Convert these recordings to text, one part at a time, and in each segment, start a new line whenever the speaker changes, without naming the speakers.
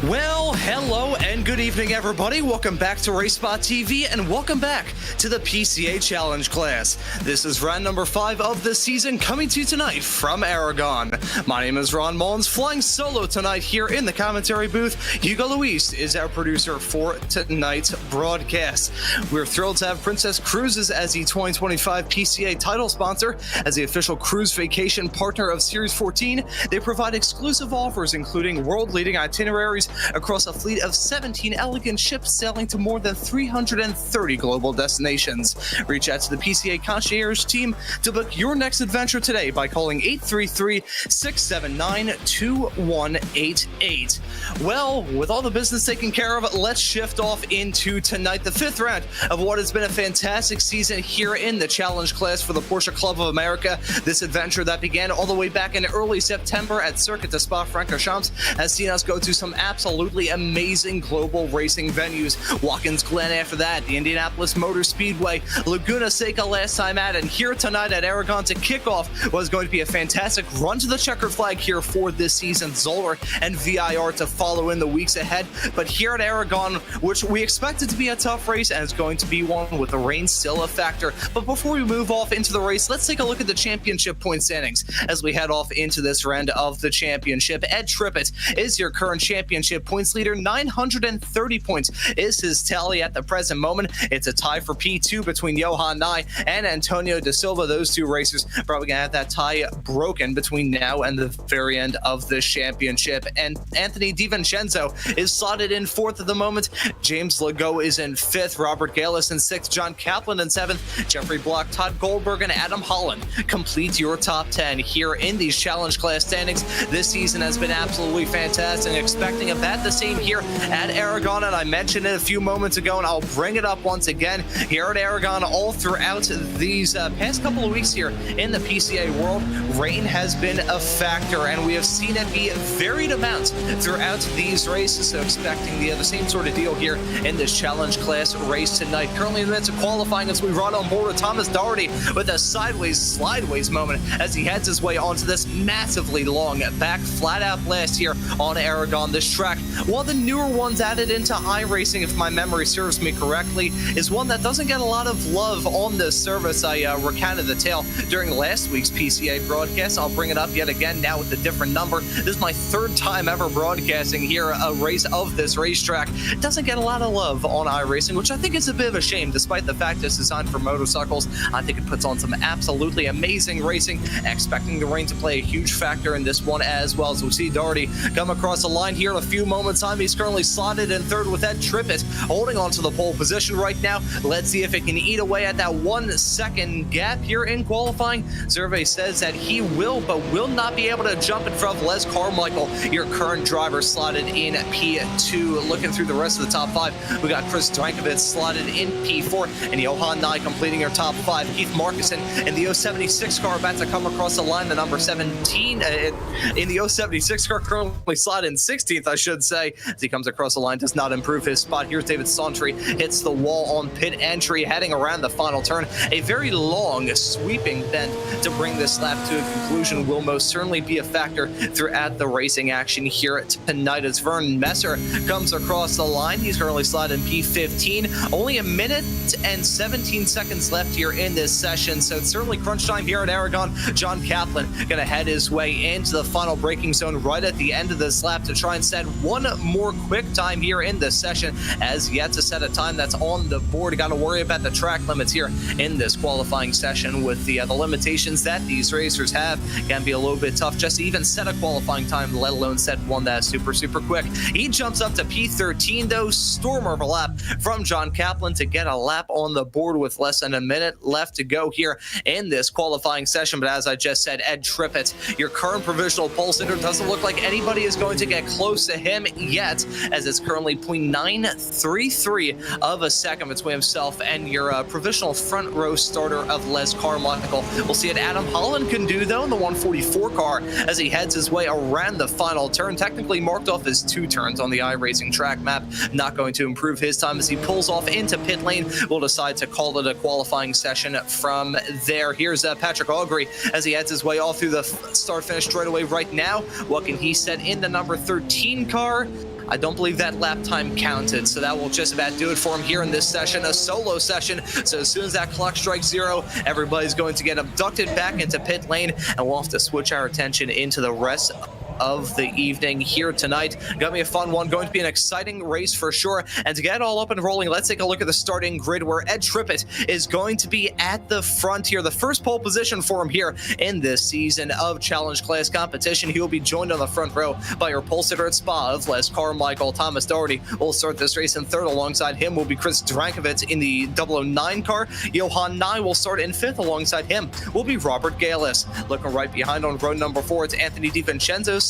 Well, hello and good evening, everybody. Welcome back to RaceSpotTV and welcome back to the PCA Challenge class. This is round number 5 of the season, coming to you tonight from Aragon. My name is Ron Mullins, flying solo tonight here in the commentary booth. Hugo Luis is our producer for tonight's broadcast. We're thrilled to have Princess Cruises as the 2025 PCA title sponsor. As the official cruise vacation partner of Series 14, they provide exclusive offers, including world-leading itineraries across a fleet of 17 elegant ships sailing to more than 330 global destinations. Reach out to the PCA concierge team to book your next adventure today by calling 833-679-2188. Well, with all the business taken care of, let's shift off into tonight, the 5th round of what has been a fantastic season here in the challenge class for the Porsche Club of America. This adventure that began all the way back in early September at Circuit de Spa-Francorchamps has seen us go to some absolutely amazing global racing venues. Watkins Glen after that, the Indianapolis Motor Speedway, Laguna Seca last time out, and here tonight at Aragon to kick off was going to be a fantastic run to the checkered flag here for this season. Zoller and VIR to follow in the weeks ahead, but here at Aragon, which we expected to be a tough race, and it's going to be one with the rain still a factor. But before we move off into the race, let's take a look at the championship point standings as we head off into this round of the championship. Ed Trippett is your current championship points leader. 930 points is his tally at the present moment. It's a tie for P2 between Johan Nye and Antonio Da Silva. Those two racers probably going to have that tie broken between now and the very end of this championship. And Anthony DiVincenzo is slotted in 4th at the moment. James Legault is in 5th. Robert Gale is in 6th. John Kaplan in 7th. Jeffrey Block, Todd Goldberg, and Adam Holland complete your top 10 here in these challenge class standings. This season has been absolutely fantastic. Expecting about the same here at Aragon, and I mentioned it a few moments ago, and I'll bring it up once again here at Aragon. All throughout these past couple of weeks here in the PCA world, rain has been a factor, and we have seen it be varied amounts throughout these races, so expecting the same sort of deal here in this challenge class race tonight. Currently in the midst of qualifying as we run on board with Thomas Doherty with a slideways moment as he heads his way onto this massively long back flat-out blast here on Aragon. This track, one of the newer ones added into iRacing, if my memory serves me correctly, is one that doesn't get a lot of love on this service. I recounted the tale during last week's PCA broadcast. I'll bring it up yet again now with a different number. This is my 3rd time ever broadcasting here a race of this racetrack. It doesn't get a lot of love on iRacing, which I think is a bit of a shame, despite the fact it's designed for motorcycles. I think it puts on some absolutely amazing racing, expecting the rain to play a huge factor in this one as well. As we see Doherty come across the line here in a few moments time. He's currently slotted in 3rd with Ed Trippett holding on to the pole position right now. Let's see if it can eat away at that 1 second gap here in qualifying. Survey says that he will, but will not be able to jump in front of Les Carmichael, your current driver, slotted in P2. Looking through the rest of the top 5, we got Chris Drankovic slotted in P4 and Johan Nye completing our top 5. Keith Markuson in the 076 car about to come across the line, the number 17 in the 076 car, currently slotted in 16th, I should say. As he comes across the line, does not improve his spot. Here's David Sauntry, hits the wall on pit entry, heading around the final turn. A very long, sweeping bend to bring this lap to a conclusion will most certainly be a factor throughout the racing action here tonight. As Vernon Messer comes across the line, he's currently slotted in P15. Only a minute and 17 seconds left here in this session, so it's certainly crunch time here at Aragon. John Kaplan going to head his way into the final braking zone right at the end of this lap to try and set one more quick time here in this session, as yet to set a time that's on the board. Got to worry about the track limits here in this qualifying session with the limitations that these racers have. Can be a little bit tough just to even set a qualifying time, let alone set one that's super quick. He jumps up to P13 though. Stormer of a lap from John Kaplan to get a lap on the board with less than a minute left to go here in this qualifying session. But as I just said, Ed Trippett, your current provisional pole sitter, doesn't look like anybody is going to get close to him yet, as it's currently 0.933 of a second between himself and your provisional front row starter of Les Carmichael. We'll see what Adam Holland can do though in the 144 car as he heads his way around the final turn, technically marked off as 2 turns on the iRacing track map. Not going to improve his time as he pulls off into pit lane. We'll decide to call it a qualifying session from there. Here's Patrick Augrey as he heads his way all through the start-finish straightaway right now. What can he set in the number 13 car? I don't believe that lap time counted, so that will just about do it for him here in this session, a solo session. So as soon as that clock strikes 0, everybody's going to get abducted back into pit lane, and we'll have to switch our attention into the rest of the evening here tonight. Gonna be a fun one, going to be an exciting race for sure. And to get it all up and rolling, let's take a look at the starting grid, where Ed Trippett is going to be at the front here. The first pole position for him here in this season of Challenge Class competition. He will be joined on the front row by your pole sitter at Spa of Les Carmichael. Thomas Doherty will start this race in third. Alongside him will be Chris Drankovitz in the 009 car. Johan Nye will start in fifth. Alongside him will be Robert Galis. Looking right behind on row number 4, it's Anthony DiVincenzo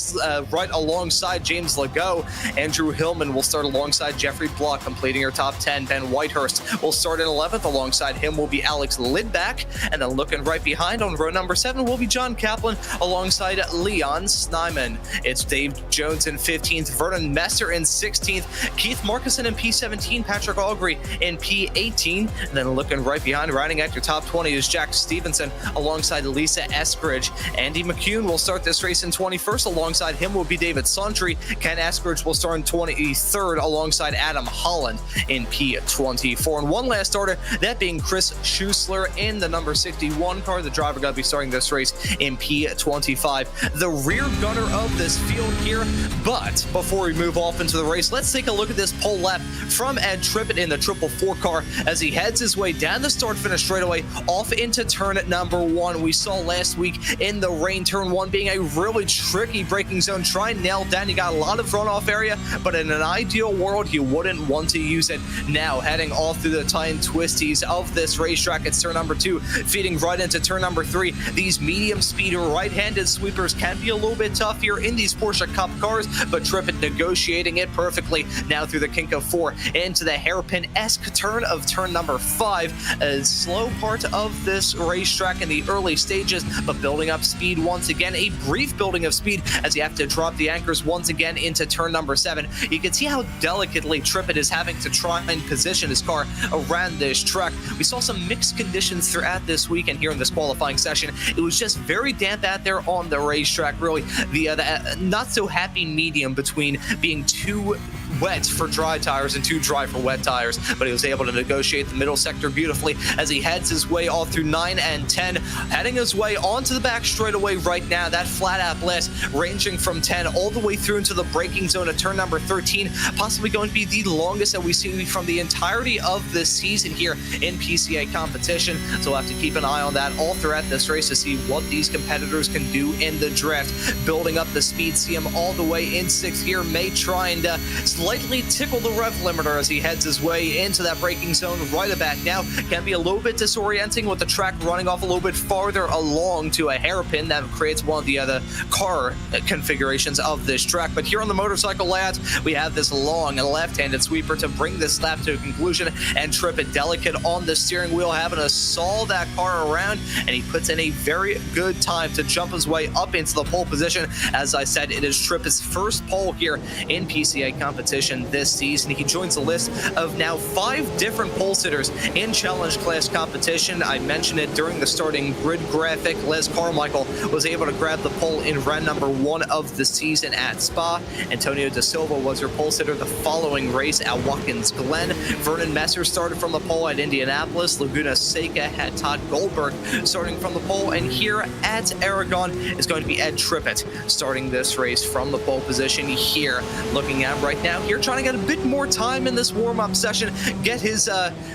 right alongside James Legault. Andrew Hillman will start alongside Jeffrey Block, completing her top 10. Ben Whitehurst will start in 11th. Alongside him will be Alex Lidback. And then looking right behind on row number 7 will be John Kaplan alongside Leon Snyman. It's Dave Jones in 15th, Vernon Messer in 16th, Keith Markison in P17, Patrick Augrey in P18. And then looking right behind, riding at your top 20 is Jack Stevenson alongside Lisa Eskridge. Andy McCune will start this race in 21st. Alongside him will be David Santry. Ken Eskridge will start in 23rd alongside Adam Holland in P24. And one last starter, that being Chris Schussler in the number 61 car. The driver going to be starting this race in P25. The rear gunner of this field here. But before we move off into the race, let's take a look at this pole lap from Ed Trippett in the 444 car as he heads his way down the start-finish straightaway off into turn number 1. We saw last week in the rain, turn 1 being a really tricky braking zone. Try and nail down. You got a lot of runoff area, but in an ideal world, you wouldn't want to use it. Now, heading off through the tight twisties of this racetrack, it's turn number 2, feeding right into turn number 3. These medium speed right-handed sweepers can be a little bit tough here in these Porsche Cup cars, but Trippett negotiating it perfectly. Now through the kink of 4 into the hairpin-esque turn of turn number 5. A slow part of this racetrack in the early stages, but building up speed once again. A brief building of speed as you have to drop the anchors once again into turn number 7. You can see how delicately Trippett is having to try and position his car around this track. We saw some mixed conditions throughout this weekend here in this qualifying session. It was just very damp out there on the racetrack, really. The not so happy medium between being too wet for dry tires and too dry for wet tires, but he was able to negotiate the middle sector beautifully as he heads his way all through 9 and 10, heading his way onto the back straightaway right now. That flat out blast ranging from 10 all the way through into the braking zone at turn number 13, possibly going to be the longest that we see from the entirety of this season here in PCA competition. So we'll have to keep an eye on that all throughout this race to see what these competitors can do in the draft. Building up the speed, see him all the way in 6th here, may try and slightly tickle the rev limiter as he heads his way into that braking zone right about now. Can be a little bit disorienting with the track running off a little bit farther along to a hairpin that creates one of the other car configurations of this track. But here on the motorcycle layouts, we have this long left-handed sweeper to bring this lap to a conclusion, and Trippett delicate on the steering wheel, having to saw that car around, and he puts in a very good time to jump his way up into the pole position. As I said, it is Trippett's first pole here in PCA competition this season. He joins a list of now 5 different pole sitters in Challenge Class competition. I mentioned it during the starting grid graphic. Les Carmichael was able to grab the pole in round number 1 of the season at Spa. Antonio Da Silva was your pole sitter the following race at Watkins Glen. Vernon Messer started from the pole at Indianapolis. Laguna Seca had Todd Goldberg starting from the pole, and here at Aragon is going to be Ed Trippett starting this race from the pole position here. Looking at right now here, trying to get a bit more time in this warm-up session, get his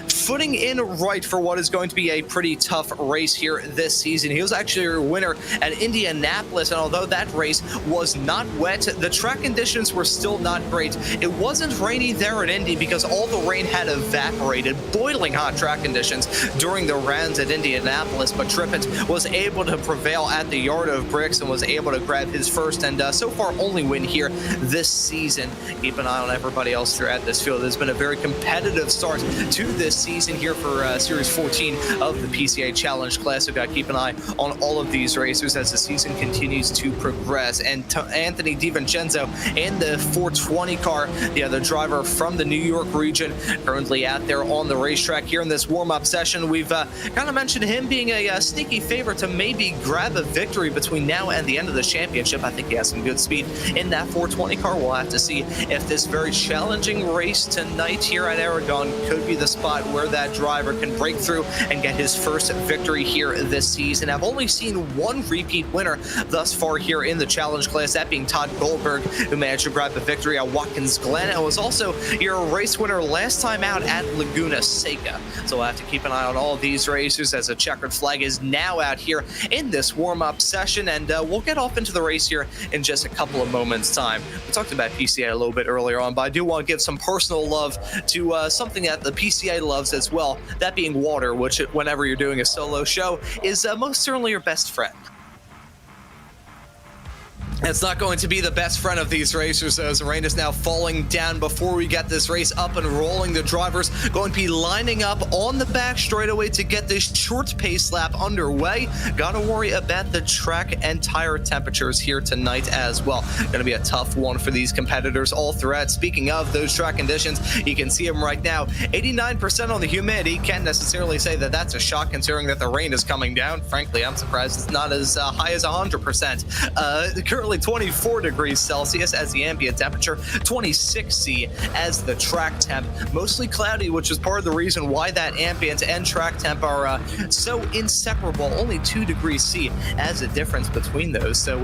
footing in right for what is going to be a pretty tough race here this season. He was actually a winner at Indianapolis, and although that race was not wet, the track conditions were still not great. It wasn't rainy there at Indy because all the rain had evaporated. Boiling hot track conditions during the rounds at Indianapolis, but Trippett was able to prevail at the Yard of Bricks and was able to grab his first and so far only win here this season. Keep an eye on everybody else throughout this field. There's been a very competitive start to this season here for Series 14 of the PCA Challenge Class. So got to keep an eye on all of these racers as the season continues to progress. And Anthony DiVincenzo in the 420 car, the other driver from the New York region, currently out there on the racetrack here in this warm-up session. We've kind of mentioned him being a sneaky favorite to maybe grab a victory between now and the end of the championship. I think he has some good speed in that 420 car. We'll have to see if this this very challenging race tonight here at Aragon could be the spot where that driver can break through and get his first victory here this season. I've only seen one repeat winner thus far here in the challenge class, that being Todd Goldberg, who managed to grab the victory at Watkins Glen and was also your race winner last time out at Laguna Seca. So we'll have to keep an eye on all of these racers as a checkered flag is now out here in this warm-up session, and we'll get off into the race here in just a couple of moments' time. We talked about PCA a little bit earlier on, but I do want to give some personal love to something that the PCA loves as well, that being water, which whenever you're doing a solo show is most certainly your best friend. It's not going to be the best friend of these racers, as the rain is now falling down before we get this race up and rolling. The drivers going to be lining up on the back straightaway to get this short pace lap underway. Gotta worry about the track and tire temperatures here tonight as well. Gonna be a tough one for these competitors all throughout. Speaking of those track conditions, you can see them right now. 89% on the humidity. Can't necessarily say that that's a shock considering that the rain is coming down. Frankly, I'm surprised it's not as high as 100%. Currently 24 degrees Celsius as the ambient temperature, 26 C as the track temp. Mostly cloudy, which is part of the reason why that ambient and track temp are so inseparable. Only 2 degrees C as a difference between those. So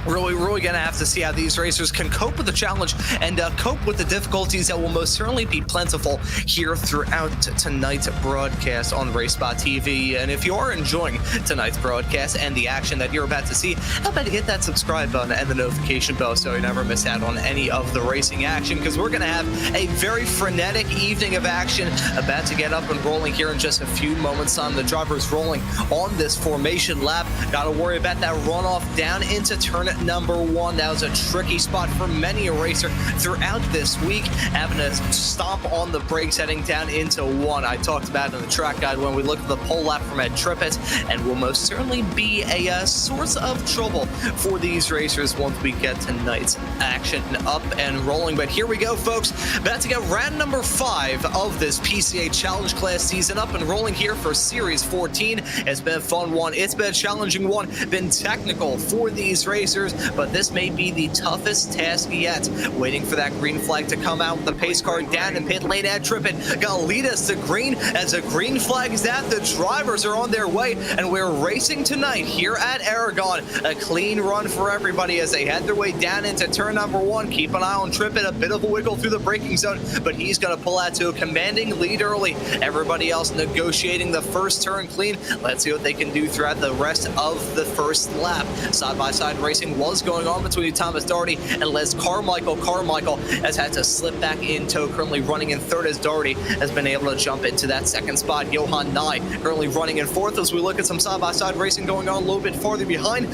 really gonna have to see how these racers can cope with the challenge and cope with the difficulties that will most certainly be plentiful here throughout tonight's broadcast on RaceSpotTV. And if you are enjoying tonight's broadcast and the action that you're about to see, how about you hit that subscribe button and the notification bell so you never miss out on any of the racing action, because we're gonna have a very frenetic evening of action about to get up and rolling here in just a few moments time. The drivers rolling on this formation lap. Gotta worry about that runoff down into turn number 1. That was a tricky spot for many a racer throughout this week, having to stomp on the brakes heading down into 1. I talked about it in the track guide when we looked at the pole lap from Ed Trippett, and will most certainly be a source of trouble for these racers once we get tonight's action up and rolling. But here we go, folks. About to get round number 5 of this PCA Challenge Class season up and rolling here for Series 14. It's been a fun one. It's been a challenging one. Been technical for these racers, but this may be the toughest task yet. Waiting for that green flag to come out with the pace car down in pit lane. Ed Trippett gonna lead us to green. As the green flag is out, the drivers are on their way, and we're racing tonight here at Aragon. A clean run for everybody as they head their way down into turn number 1. Keep an eye on Trippett, a bit of a wiggle through the braking zone, but he's gonna pull out to a commanding lead early. Everybody else negotiating the first turn clean. Let's see what they can do throughout the rest of the first lap. Side-by-side racing was going on between Thomas Daugherty and Les Carmichael. Carmichael has had to slip back in tow, currently running in third, as Daugherty has been able to jump into that second spot. Johan Nye currently running in fourth as we look at some side-by-side racing going on a little bit farther behind.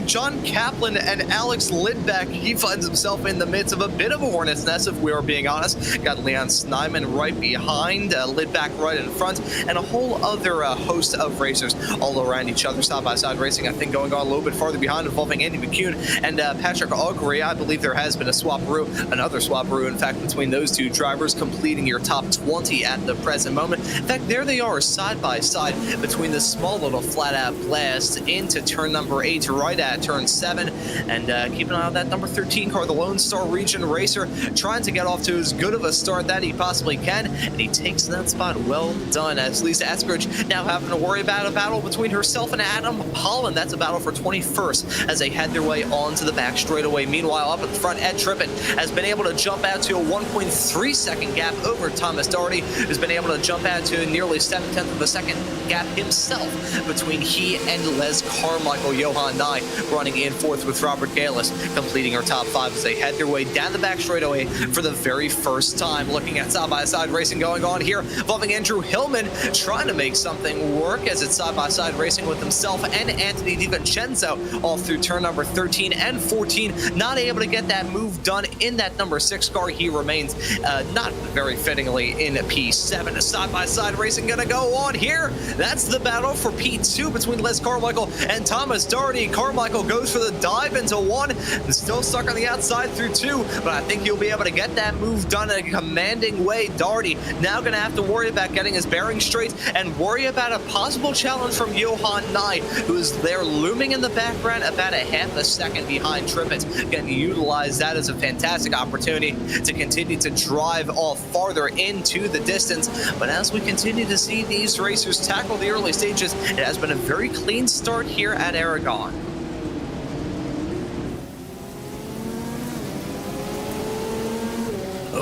John Kaplan and Alex Lidbeck, he finds himself in the midst of a bit of a hornet's nest, if we are being honest. Got Leon Snyman right behind, Lidbeck right in front, and a whole other host of racers all around each other. Side-by-side racing, I think, going on a little bit farther behind, involving Andy McCune and Patrick Augury. I believe there has been a another swaparoo, in fact, between those two drivers, completing your top 20 at the present moment. In fact, there they are side by side between the small little flat-out blast into turn number 8, right at turn 7. And keep an eye on that number 13 car, the Lone Star Region Racer, trying to get off to as good of a start that he possibly can, and he takes that spot. Well done, as Lisa Eskridge now having to worry about a battle between herself and Adam Holland. That's a battle for 21st as they head their way onto the back straightaway. Meanwhile, up at the front, Ed Trippett has been able to jump out to a 1.3 second gap over Thomas Daugherty, who's been able to jump out to nearly 7/10 of a second gap himself between he and Les Carmichael. Johan Nye running in fourth with Robert Galis, completing our top 5 as they head their way down the back straightaway for the very first time. Looking at side-by-side racing going on here, involving Andrew Hillman trying to make something work as it's side-by-side racing with himself and Anthony DiVincenzo all through turn number 13 and 14. Not able to get that move done in that number 6 car. He remains not very fittingly in P7. Side-by-side racing gonna go on here. That's the battle for P2 between Les Carmichael and Thomas Daugherty. Carmichael goes for the dive into 1 and still stuck on the outside through 2, but I think he'll be able to get that move done in a commanding way. Daugherty now gonna have to worry about getting his bearings straight and worry about a possible challenge from Johan Nye, who is there looming in the background about a half a second behind Trippett. Going to utilize that as a fantastic opportunity to continue to drive off farther into the distance. But as we continue to see these racers tackle the early stages, it has been a very clean start here at Aragon.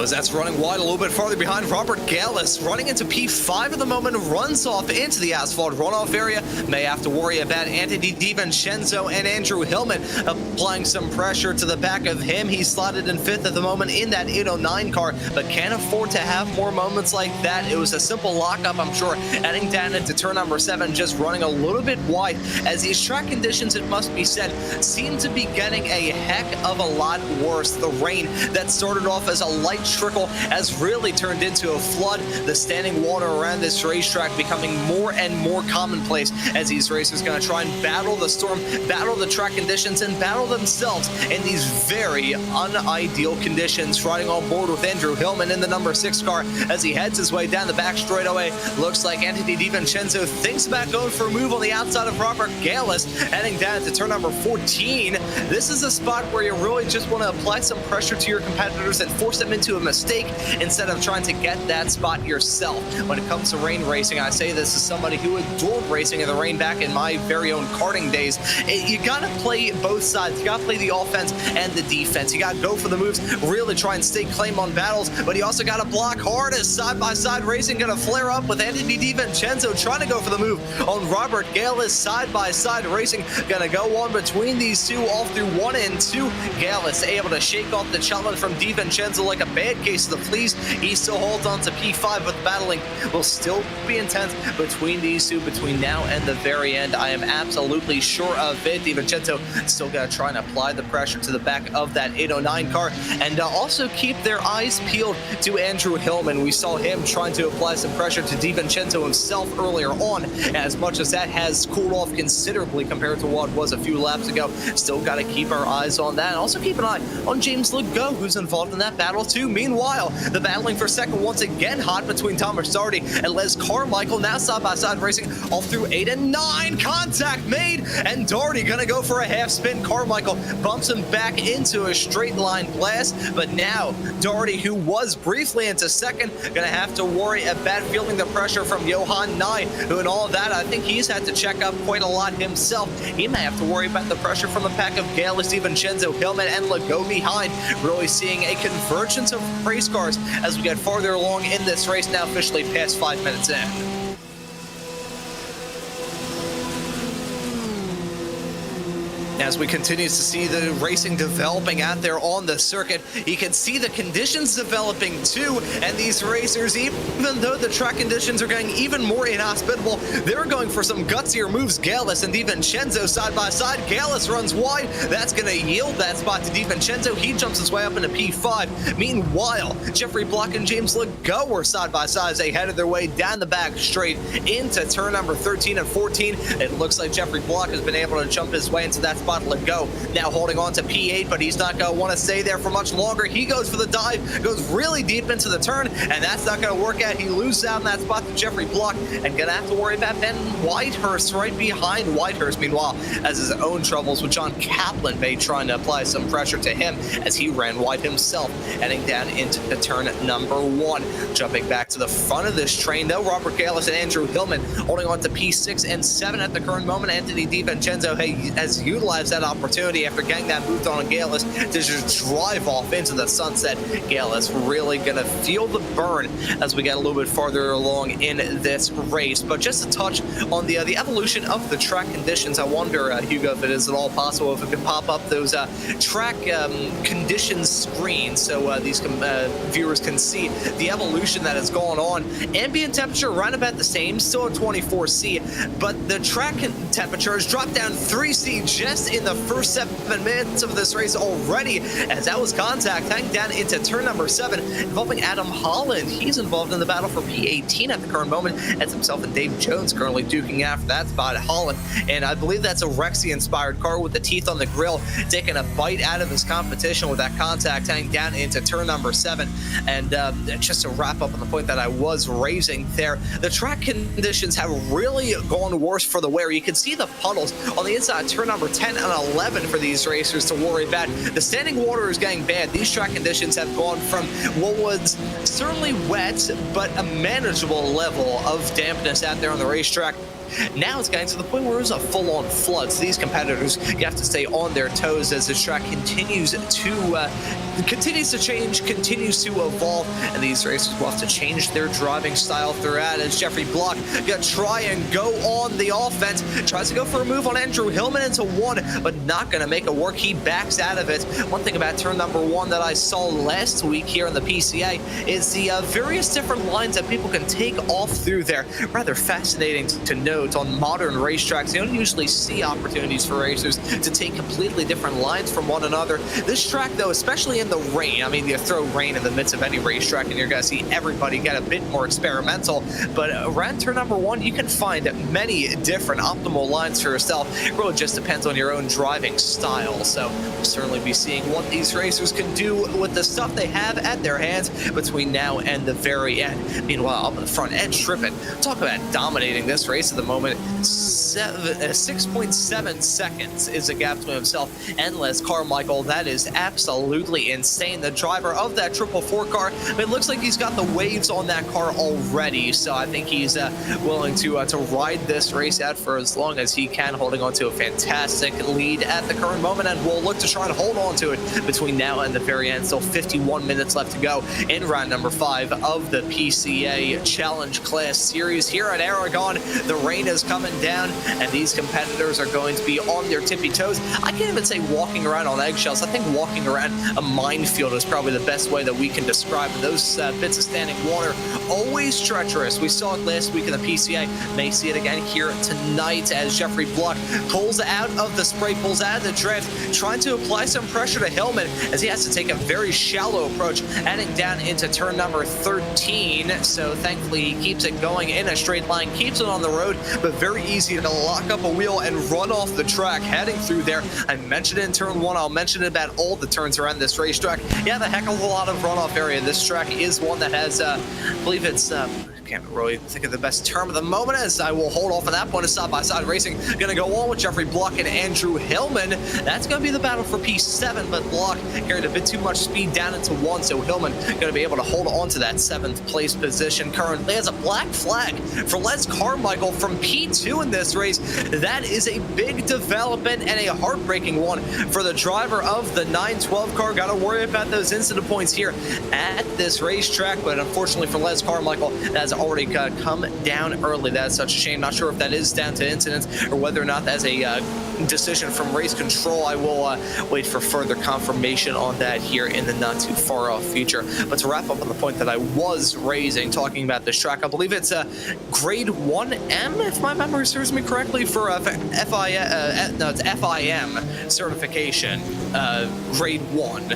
That's running wide a little bit farther behind. Robert Gallus running into P5 at the moment, runs off into the asphalt runoff area. May have to worry about Anthony DiVincenzo and Andrew Hillman applying some pressure to the back of him. He's slotted in 5th at the moment in that 809 car, but can't afford to have more moments like that. It was a simple lockup, I'm sure, heading down into turn number 7, just running a little bit wide, as these track conditions, it must be said, seem to be getting a heck of a lot worse. The rain that started off as a light trickle has really turned into a flood. The standing water around this racetrack becoming more and more commonplace as these racers going to try and battle the storm, battle the track conditions, and battle themselves in these very unideal conditions. Riding on board with Andrew Hillman in the number 6 car as he heads his way down the back straightaway. Looks like Anthony DiVincenzo thinks about going for a move on the outside of Robert Gallus, heading down to turn number 14. This is a spot where you really just want to apply some pressure to your competitors and force them into a mistake instead of trying to get that spot yourself. When it comes to rain racing, I say this as somebody who adored racing in the rain back in my very own karting days. You gotta play both sides. You gotta play the offense and the defense. You gotta go for the moves, really try and stake claim on battles, but you also gotta block hard as side-by-side racing gonna flare up with Anthony DiVincenzo trying to go for the move on Robert Gallus. Side-by-side racing gonna go on between these two all through 1 and 2. Gallus able to shake off the challenge from DiVincenzo like a bad case of the fleas. He still holds on to P5, but the battling will still be intense between these two between now and the very end. I am absolutely sure of it. DiVincenzo still got to try and apply the pressure to the back of that 809 car, and also keep their eyes peeled to Andrew Hillman. We saw him trying to apply some pressure to DiVincenzo himself earlier on. As much as that has cooled off considerably compared to what was a few laps ago, still got to keep our eyes on that. And also keep an eye on James Legault, who's involved in that battle too. Meanwhile, the battling for second once again hot between Thomas Darty and Les Carmichael, now side-by-side racing all through 8 and 9. Contact made, and Darty gonna go for a half spin. Carmichael bumps him back into a straight line blast, but now Darty, who was briefly into second, gonna have to worry about feeling the pressure from Johan Nye, who in all of that, I think he's had to check up quite a lot himself. He may have to worry about the pressure from the pack of Gallus, DiVincenzo, Hillman, and Legault behind. Really seeing a convergence of race cars as we get farther along in this race, now officially past 5 minutes in. As we continue to see the racing developing out there on the circuit, you can see the conditions developing too, and these racers, even though the track conditions are getting even more inhospitable, they're going for some gutsier moves. Gallus and DiVincenzo side by side. Gallus runs wide. That's going to yield that spot to DiVincenzo. He jumps his way up into P5. Meanwhile, Jeffrey Block and James Legault were side by side as they headed their way down the back straight into turn number 13 and 14. It looks like Jeffrey Block has been able to jump his way into that spot. Legault now holding on to P8, but he's not going to want to stay there for much longer. He goes for the dive, goes really deep into the turn, and that's not going to work out. He loses out in that spot to Jeffrey Block, and going to have to worry about Ben Whitehurst right behind Whitehurst. Meanwhile, as his own troubles with John Kaplan may trying to apply some pressure to him as he ran wide himself, heading down into the turn number 1. Jumping back to the front of this train, though, Robert Gallus and Andrew Hillman holding on to P6 and 7 at the current moment. Anthony DiVincenzo has utilized that opportunity after getting that moved on Gallus to just drive off into the sunset. Gallus really gonna feel the burn as we get a little bit farther along in this race. But just to touch on the evolution of the track conditions, I wonder, Hugo, if it is at all possible if it could pop up those track conditions screens so these viewers can see the evolution that has gone on. Ambient temperature around about the same, still at 24°C, but the track temperature has dropped down 3°C just in the first 7 minutes of this race already, as that was contact heading down into turn number 7 involving Adam Holland. He's involved in the battle for P18 at the current moment, as himself and Dave Jones currently duking after that spot at Holland, and I believe that's a Rexy-inspired car with the teeth on the grill, taking a bite out of his competition with that contact heading down into turn number 7. And just to wrap up on the point that I was raising there, the track conditions have really gone worse for the wear. You can see the puddles on the inside turn number 10 10 and 11 for these racers to worry about. The standing water is getting bad. These track conditions have gone from what was certainly wet, but a manageable level of dampness out there on the racetrack. Now it's getting to the point where it's a full-on flood. So these competitors, you have to stay on their toes as the track continues to change, continues to evolve, and these racers will have to change their driving style throughout. As Jeffrey Block gonna try and go on the offense, tries to go for a move on Andrew Hillman into one, but not gonna make it work. He backs out of it. One thing about turn number one that I saw last week here in the PCA is the various different lines that people can take off through there. Rather fascinating to note. On modern racetracks, you don't usually see opportunities for racers to take completely different lines from one another. This track, though, especially in the rain, I mean, you throw rain in the midst of any racetrack and you're going to see everybody get a bit more experimental. But around turn number one, you can find many different optimal lines for yourself. It really just depends on your own driving style. So we'll certainly be seeing what these racers can do with the stuff they have at their hands between now and the very end. Meanwhile, up in the front, Ed Trippett, talk about dominating this race at the moment. 6.7 seconds is a gap to himself and Les Carmichael. That is absolutely insane. The driver of that 444 car, it looks like he's got the waves on that car already, so I think he's willing to ride this race out for as long as he can, holding on to a fantastic lead at the current moment, and will look to try and hold on to it between now and the very end. Still 51 minutes left to go in round number 5 of the PCA Challenge Class Series here at Aragon. The rain is coming down, and these competitors are going to be on their tippy toes. I can't even say walking around on eggshells. I think walking around a minefield is probably the best way that we can describe it. Those bits of standing water, always treacherous. We saw it last week in the PCA. May see it again here tonight as Jeffrey Block pulls out of the spray, pulls out of the drift, trying to apply some pressure to Hillman as he has to take a very shallow approach, heading down into turn number 13. So thankfully he keeps it going in a straight line, keeps it on the road, but very easy to lock up a wheel and run off the track heading through there. I mentioned it in turn 1. I'll mention it about all the turns around this racetrack. Yeah, the heck of a lot of runoff area. This track is one that has, I believe it's, can't really think of the best term of the moment, as I will hold off on that point. Of side-by-side racing going to go on with Jeffrey Block and Andrew Hillman. That's going to be the battle for P7, but Block carried a bit too much speed down into 1, so Hillman going to be able to hold on to that 7th place position. Currently has a black flag for Les Carmichael from P2 in this race. That is a big development and a heartbreaking one for the driver of the 912 car. Got to worry about those incident points here at this racetrack, but unfortunately for Les Carmichael, that's already come down early. That's such a shame. Not sure if that is down to incidents or whether or not that's a decision from race control. I will wait for further confirmation on that here in the not too far off future. But to wrap up on the point that I was raising, talking about this track, I believe it's a grade 1M, if my memory serves me correctly, for it's FIM certification, grade 1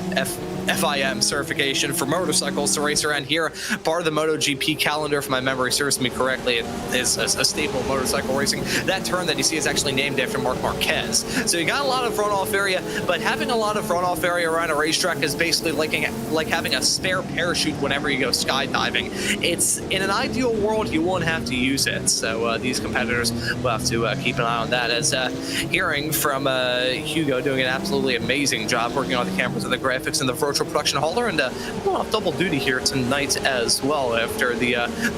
FIM certification for motorcycles to race around here. Part of the MotoGP calendar, if my memory serves me correctly, it is a staple of motorcycle racing. That turn that you see is actually named after Marc Marquez. So you got a lot of runoff area, but having a lot of runoff area around a racetrack is basically like having a spare parachute whenever you go skydiving. It's in an ideal world, you won't have to use it. So these competitors will have to keep an eye on that. As hearing from Hugo doing an absolutely amazing job working on the cameras and the graphics and the virtual production hauler, and we'll have double duty here tonight as well after the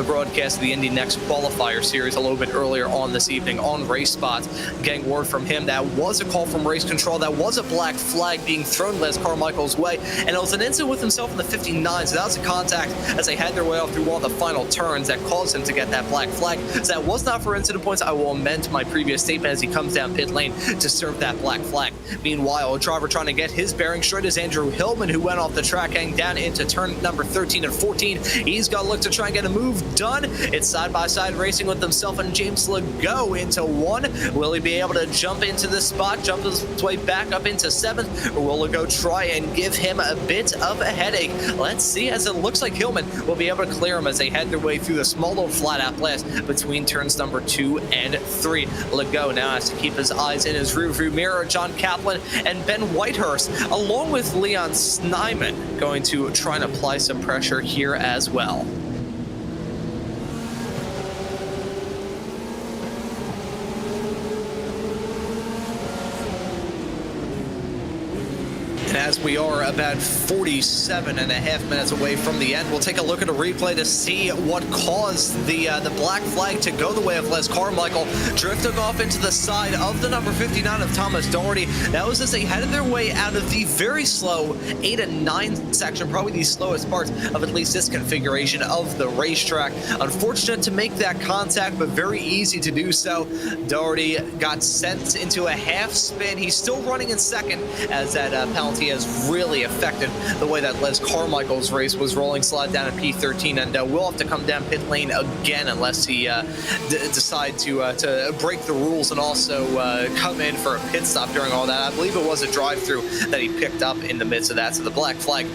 broadcast of the Indy Next qualifier series a little bit earlier on this evening on RaceSpot. Getting word from him that was a call from race control, that was a black flag being thrown Les Carmichael's way, and it was an incident with himself in the 59, so that was a contact as they had their way off through one of the final turns that caused him to get that black flag. So that was not for incident points. I will amend my previous statement as he comes down pit lane to serve that black flag. Meanwhile, a driver trying to get his bearing straight is Andrew Hillman, who went off the track heading down into turn number 13 and 14. He's got to look to try and get a move done. It's side-by-side racing with himself and James Legault into 1. Will he be able to jump into this spot, jump his way back up into 7th, or will Legault try and give him a bit of a headache? Let's see, as it looks like Hillman will be able to clear him as they head their way through the small little flat-out blast between turns number 2 and 3. Legault now has to keep his eyes in his rearview mirror. John Kaplan and Ben Whitehurst, along with Leon Snyman, going to try and apply some pressure here as well. as we are about 47 and a half minutes away from the end. We'll take a look at a replay to see what caused the black flag to go the way of Les Carmichael, drifting off into the side of the number 59 of Thomas Doherty. That was as they headed their way out of the very slow 8 and 9 section, probably the slowest parts of at least this configuration of the racetrack. Unfortunate to make that contact, but very easy to do so. Doherty got sent into a half spin. He's still running in second, as that penalty has really affected the way that Les Carmichael's race was rolling. Slide down at P13, and we'll have to come down pit lane again unless he decide to break the rules and also come in for a pit stop during all that. I believe it was a drive-through that he picked up in the midst of that, so the black flag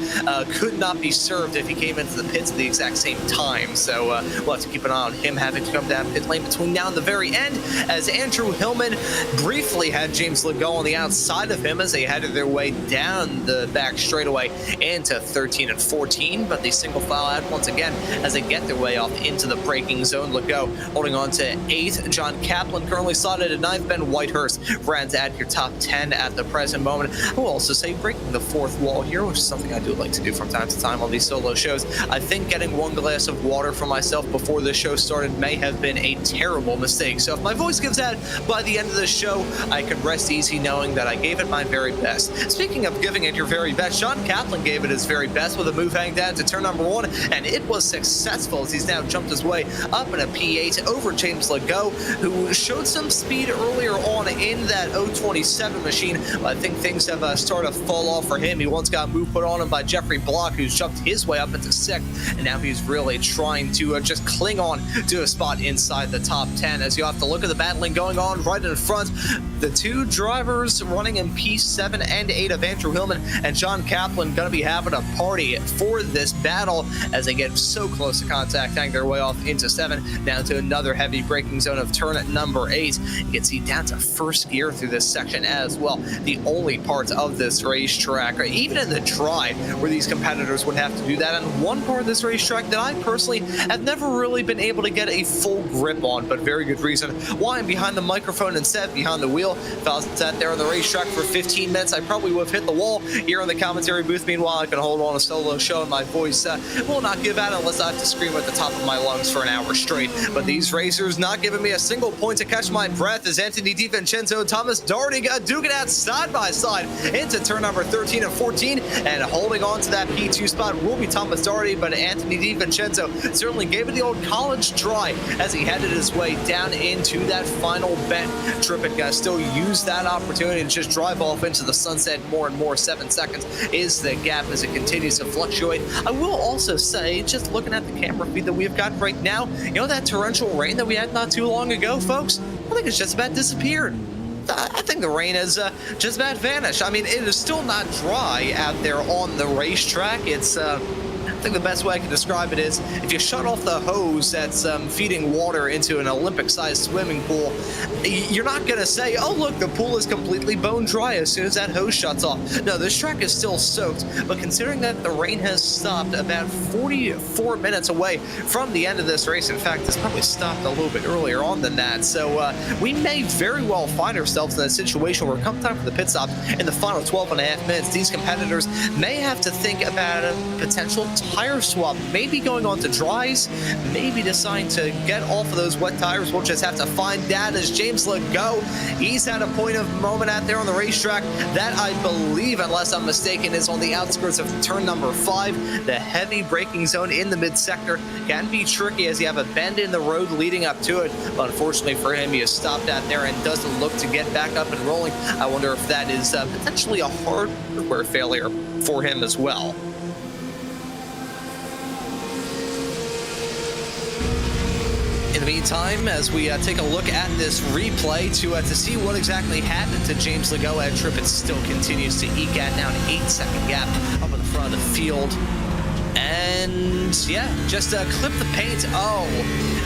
could not be served if he came into the pits at the exact same time. So we'll have to keep an eye on him having to come down pit lane between now and the very end, as Andrew Hillman briefly had James Legault on the outside of him as they headed their way down the back straightaway into 13 and 14, but the single file out once again as they get their way off into the braking zone. Legault holding on to 8th. John Kaplan currently slotted at 9th. Ben Whitehurst ran to add your top 10 at the present moment. I will also say breaking the 4th wall here, which is something I do like to do from time to time on these solo shows. I think getting one glass of water for myself before the show started may have been a terrible mistake. So if my voice gives out by the end of the show, I can rest easy knowing that I gave it my very best. Speaking of giving it your very best, John Kaplan gave it his very best with a move hang down to turn number 1, and it was successful as he's now jumped his way up in a P8 over James Legault, who showed some speed earlier on in that 027 machine. I think things have started to fall off for him. He once got a move put on him by Jeffrey Block, who's jumped his way up into 6th, and now he's really trying to just cling on to a spot inside the top 10, as you have to look at the battling going on right in front. The two drivers running in P7 and 8 of Andrew Hillman and John Kaplan going to be having a party for this battle as they get so close to contacting their way off into 7, down to another heavy braking zone of turn number 8. You can see down to first gear through this section as well. The only part of this racetrack, or even in the dry, where these competitors would have to do that. And one part of this racetrack that I personally have never really been able to get a full grip on, but very good reason why I'm behind the microphone instead behind the wheel. If I was sat there on the racetrack for 15 minutes, I probably would have hit the wall here in the commentary booth. Meanwhile, I can hold on a solo show and my voice will not give out unless I have to scream at the top of my lungs for an hour straight. But these racers not giving me a single point to catch my breath as Anthony DiVincenzo and Thomas Doherty got duking out side by side into turn number 13 and 14, and holding on to that P2 spot will be Thomas Doherty, but Anthony DiVincenzo certainly gave it the old college try as he headed his way down into that final bend. Trippett still use that opportunity to just drive off into the sunset more and more. 7 seconds is the gap as it continues to fluctuate. I will also say, just looking at the camera feed that we've got right now, you know that torrential rain that we had not too long ago, folks? I think it's just about disappeared. I think the rain has just about vanished. I mean, it is still not dry out there on the racetrack. It's I think the best way I can describe it is if you shut off the hose that's feeding water into an Olympic-sized swimming pool, you're not going to say, oh, look, the pool is completely bone dry as soon as that hose shuts off. No, this track is still soaked, but considering that the rain has stopped about 44 minutes away from the end of this race, in fact, it's probably stopped a little bit earlier on than that, so we may very well find ourselves in a situation where come time for the pit stop in the final 12 and a half minutes, these competitors may have to think about a potential tire swap, maybe going on to dries, maybe deciding to get off of those wet tires. We'll just have to find that as James Legault, he's had a point of moment out there on the racetrack that I believe, unless I'm mistaken, is on the outskirts of turn number 5. The heavy braking zone in the mid-sector can be tricky as you have a bend in the road leading up to it, but unfortunately for him, he has stopped out there and doesn't look to get back up and rolling. I wonder if that is potentially a hardware failure for him as well. In the meantime, as we take a look at this replay to see what exactly happened to James Legault, Trippett still continues to eke out now an 8-second gap up in the front of the field. And yeah, just clip the paint. Oh,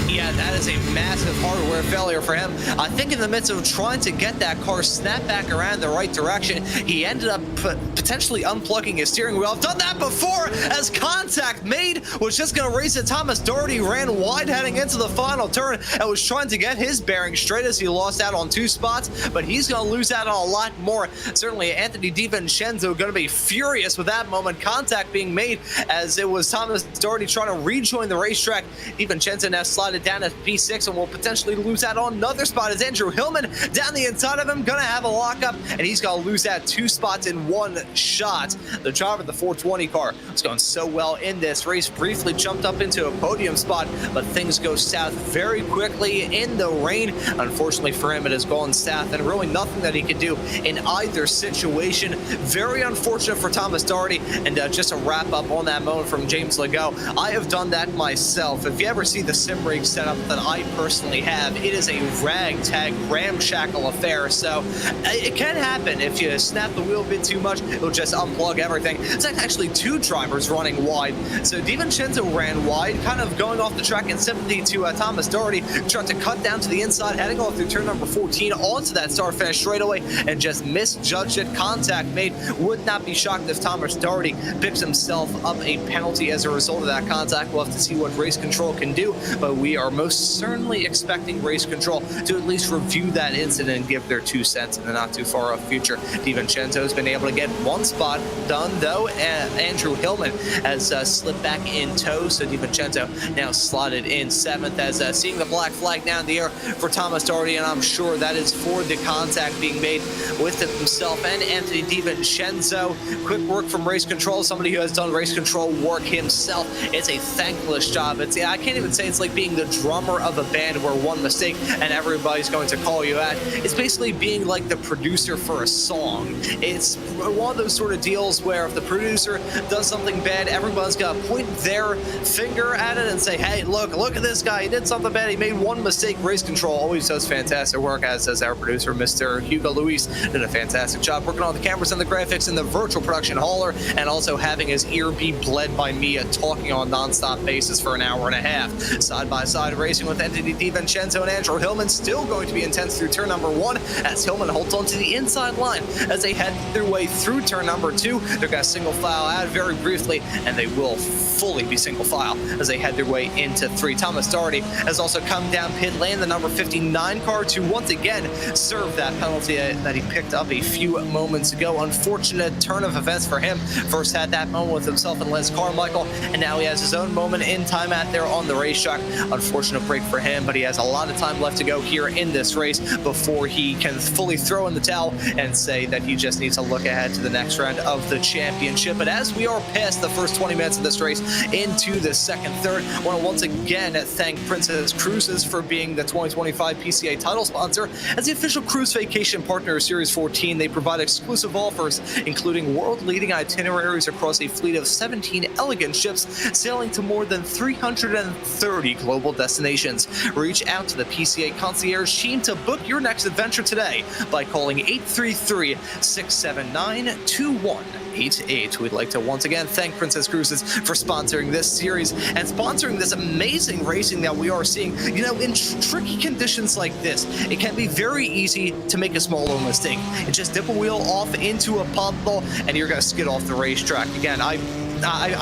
yeah, that is a massive hardware failure for him. I think in the midst of trying to get that car snapped back around the right direction, he ended up potentially unplugging his steering wheel. I've done that before, as contact made, was just going to race it. Thomas Doherty ran wide heading into the final turn and was trying to get his bearing straight as he lost out on 2 spots, but he's going to lose out on a lot more. Certainly Anthony DiVincenzo going to be furious with that moment. Contact being made as it was Thomas Doherty trying to rejoin the racetrack. DiVincenzo now slided down at P6 and will potentially lose out on another spot as Andrew Hillman down the inside of him, gonna have a lockup, and he's gonna lose out 2 spots in 1 shot. The driver of the 420 car was going so well in this race, briefly jumped up into a podium spot, but things go south very quickly in the rain. Unfortunately for him, it has gone south, and really nothing that he could do in either situation. Very unfortunate for Thomas Doherty. And just a wrap up on that moment from James Legault. I have done that myself. If you ever see the sim rig setup that I personally have, it is a ragtag, ramshackle affair. So it can happen. If you snap the wheel a bit too much, it'll just unplug everything. It's actually 2 drivers running wide. So DiVincenzo ran wide, kind of going off the track in sympathy to Thomas Doherty, tried to cut down to the inside, heading off through turn number 14 onto that start finish straightaway, and just misjudged it. Contact made. Would not be shocked if Thomas Doherty picks himself up a penalty as a result of that contact. We'll have to see what race control can do, but we are most certainly expecting race control to at least review that incident and give their 2 cents in the not too far off future. DiVincenzo has been able to get 1 spot done though, and Andrew Hillman has slipped back in tow, so DiVincenzo now slotted in 7th as seeing the black flag down in the air for Thomas Doherty, and I'm sure that is for the contact being made with himself and Anthony DiVincenzo. Quick work from race control, somebody who has done race control work himself. It's a thankless job. I can't even say it's like being the drummer of a band where one mistake and everybody's going to call you out. It's basically being like the producer for a song. It's one of those sort of deals where if the producer does something bad, everyone's got to point their finger at it and say, hey, look at this guy. He did something bad. He made 1 mistake. Race control always does fantastic work, as does our producer, Mr. Hugo Luis. Did a fantastic job working on the cameras and the graphics and the virtual production hauler, and also having his ear be bled by me talking on a non-stop basis for an hour and a half. Side by side racing with Anthony DiVincenzo and Andrew Hillman, still going to be intense through turn number 1 as Hillman holds on to the inside line as they head their way through turn number 2. They're going to single file out very briefly, and they will fully be single file as they head their way into 3. Thomas Doherty has also come down pit lane, the number 59 car, to once again serve that penalty that he picked up a few moments ago. Unfortunate turn of events for him. First had that moment with himself and Les Carmichael, and now he has his own moment in time out there on the racetrack. Unfortunate break for him, but he has a lot of time left to go here in this race before he can fully throw in the towel and say that he just needs to look ahead to the next round of the championship. But as we are past the first 20 minutes of this race into the second third, I want to once again thank Princess Cruises for being the 2025 PCA title sponsor. As the official cruise vacation partner of Series 14, they provide exclusive offers, including world-leading itineraries across a fleet of 17 elegant ships sailing to more than 330 global destinations. Reach out to the PCA concierge team to book your next adventure today by calling 833-679-2188. We'd like to once again thank Princess Cruises for sponsoring this series and sponsoring this amazing racing that we are seeing. You know, in tricky conditions like this, it can be very easy to make a small little mistake. You just dip a wheel off into a puddle and you're going to skid off the racetrack. Again, I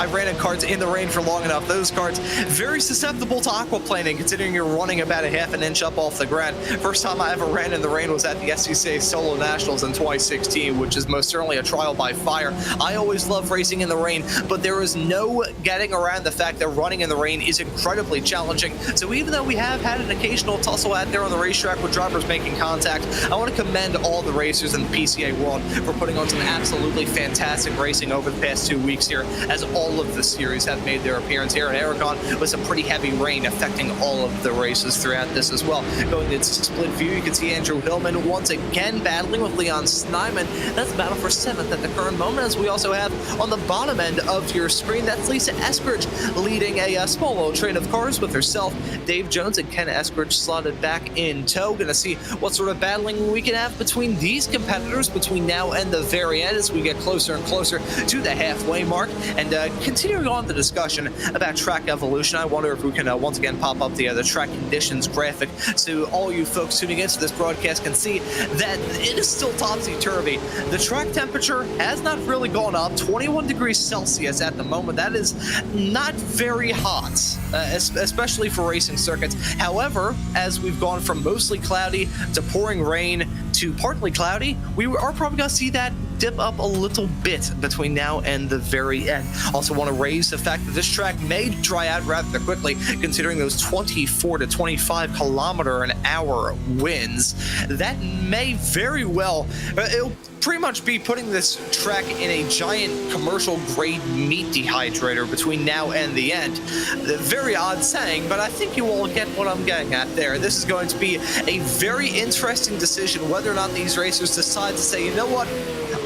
ran in karts in the rain for long enough. Those karts, very susceptible to aquaplaning, considering you're running about a half an inch up off the ground. First time I ever ran in the rain was at the SCCA Solo Nationals in 2016, which is most certainly a trial by fire. I always love racing in the rain, but there is no getting around the fact that running in the rain is incredibly challenging. So even though we have had an occasional tussle out there on the racetrack with drivers making contact, I want to commend all the racers in the PCA world for putting on some absolutely fantastic racing over the past 2 weeks here, as all of the series have made their appearance here at Aragon with some pretty heavy rain affecting all of the races throughout this as well. Going to split view, you can see Andrew Hillman once again battling with Leon Snyman. That's a battle for 7th at the current moment, as we also have on the bottom end of your screen, that's Lisa Eskridge leading a small little train of cars with herself, Dave Jones and Ken Eskridge slotted back in tow. Gonna see what sort of battling we can have between these competitors between now and the very end as we get closer and closer to the halfway mark. And continuing on the discussion about track evolution, I wonder if we can once again pop up the track conditions graphic so all you folks tuning into this broadcast can see that it is still topsy-turvy. The track temperature has not really gone up, 21 degrees Celsius at the moment. That is not very hot, especially for racing circuits. However, as we've gone from mostly cloudy to pouring rain to partly cloudy, we are probably going to see that dip up a little bit between now and the very end. Also want to raise the fact that this track may dry out rather quickly, considering those 24 to 25 kilometer an hour winds. That may very well, it'll pretty much be putting this track in a giant commercial grade meat dehydrator between now and the end. Very odd saying, but I think you all get what I'm getting at there. This is going to be a very interesting decision whether or not these racers decide to say, you know what,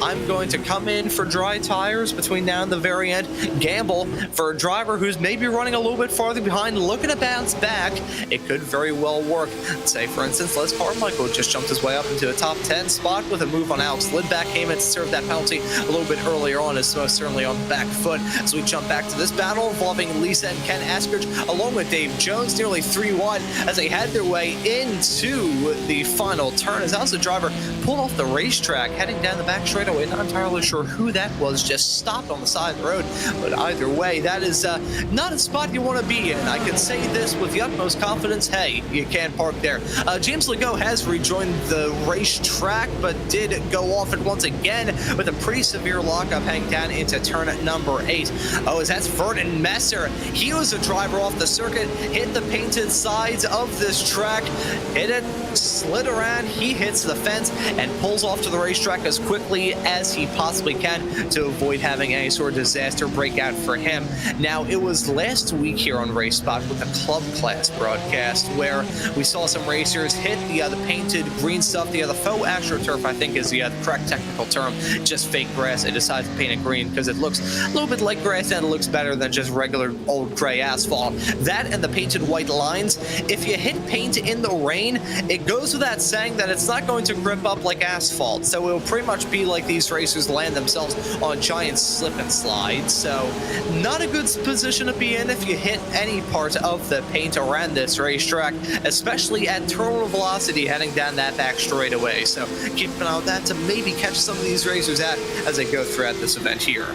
I'm going to come in for dry tires between now and the very end, gamble for a driver who's maybe running a little bit farther behind, looking to bounce back. It could very well work. Say, for instance, Les Carmichael just jumped his way up into a top 10 spot with a move on Alex Lidback. Came in to serve that penalty a little bit earlier on, is most certainly on the back foot. As we jump back to this battle involving Lisa and Ken Eskridge, along with Dave Jones, nearly 3 wide as they had their way into the final turn. As the driver pulled off the racetrack, heading down the back straightaway. Not entirely sure who that was, just stopped on the side of the road. But either way, that is not a spot you want to be in. I can say this with the utmost confidence. Hey, you can't park there. James Legault has rejoined the racetrack, but did go off it once again with a pretty severe lockup heading down into turn number 8. Oh, as that's Vernon Messer. He was a driver off the circuit, hit the painted sides of this track, hit it, slid around, he hits the fence, and pulls off to the racetrack as quickly as he possibly can to avoid having any sort of disaster break out for him. Now, it was last week here on Race Spot with the club class broadcast where we saw some racers hit the painted green stuff, the faux astroturf, I think is the correct technical term, just fake grass. They decided to paint it green because it looks a little bit like grass and it looks better than just regular old gray asphalt. That and the painted white lines, if you hit paint in the rain, it goes without saying that it's not going to grip up like asphalt. So it'll pretty much be like these racers land themselves on giant slip and slide. So not a good position to be in if you hit any part of the paint around this racetrack, especially at terminal velocity heading down that back straightaway. So keep an eye on that to maybe catch some of these racers out as they go throughout this event here.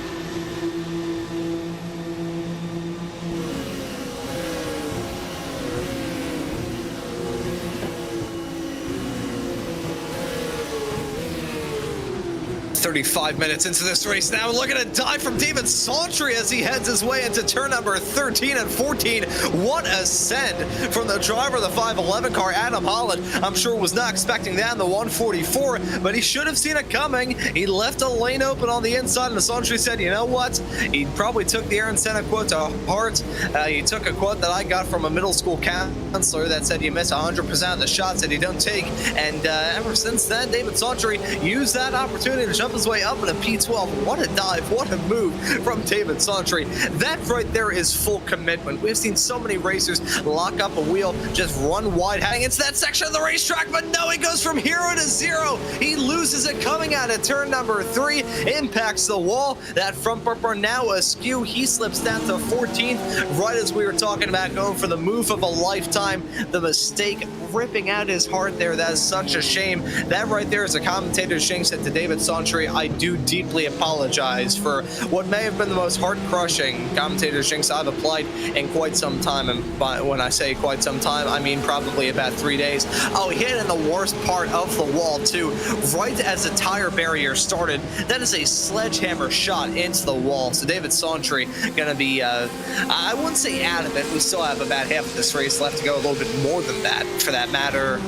"35 minutes into this race now. Look at a dive from David Sawtry as he heads his way into turn number 13 and 14. What a send from the driver of the 511 car, Adam Holland. I'm sure was not expecting that in the 144, but he should have seen it coming. He left a lane open on the inside, and Sawtry said, you know what? He probably took the Aaron Senna quote to heart. He took a quote that I got from a middle school counselor that said you miss 100% of the shots that you don't take. And ever since then, David Sawtry used that opportunity to jump his way up in a P12. What a dive, what a move from David Sawtry. That right there is full commitment. We've seen so many racers lock up a wheel, just run wide, heading into that section of the racetrack, but no, he goes from hero to zero. He loses it coming out of turn number 3, impacts the wall. That front bumper now askew. He slips down to 14th, right as we were talking about going for the move of a lifetime. The mistake ripping out his heart there. That is such a shame. That right there is a commentator's jinx to David Sawtry. I do deeply apologize for what may have been the most heart-crushing commentator's jinx I've applied in quite some time. And when I say quite some time, I mean probably about 3 days. Oh, he hit in the worst part of the wall, too, right as the tire barrier started. That is a sledgehammer shot into the wall. So David Sawtry going to be, I wouldn't say out of it. We still have about half of this race left to go, a little bit more than that, for that matter.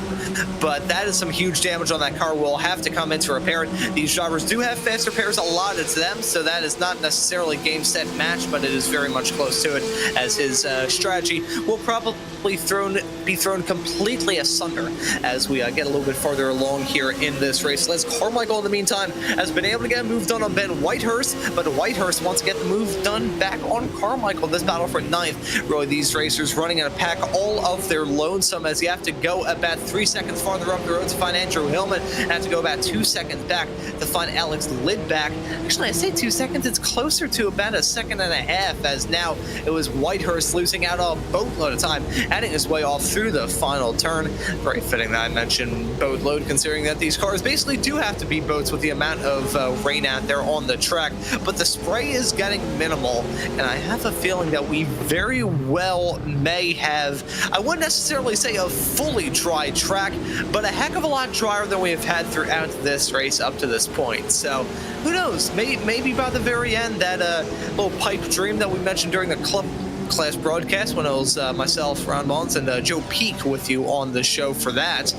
But that is some huge damage on that car. We'll have to come in to repair it. These drivers do have fast repairs allotted to them, so that is not necessarily game, set, match, but it is very much close to it, as his strategy will probably be thrown completely asunder as we get a little bit farther along here in this race. Les Carmichael, in the meantime, has been able to get a move done on Ben Whitehurst, but Whitehurst wants to get the move done back on Carmichael. This battle for 9th. Really, these racers running in a pack all of their lonesome, as you have to go about 3 seconds farther up the road to find Andrew Hillman, and have to go about 2 seconds back to find Alex Lidback. Actually, I say 2 seconds, it's closer to about a second and a half, as now it was Whitehurst losing out a boatload of time, adding his way off through the final turn. Very fitting that I mentioned boatload, considering that these cars basically do have to be boats with the amount of rain out there on the track, but the spray is getting minimal, and I have a feeling that we very well may have, I wouldn't necessarily say a fully dry track, but a heck of a lot drier than we have had throughout this race up to this point. So who knows, maybe by the very end, that little pipe dream that we mentioned during the club class broadcast when it was myself, Ron Mullins, and Joe Peak with you on the show for that.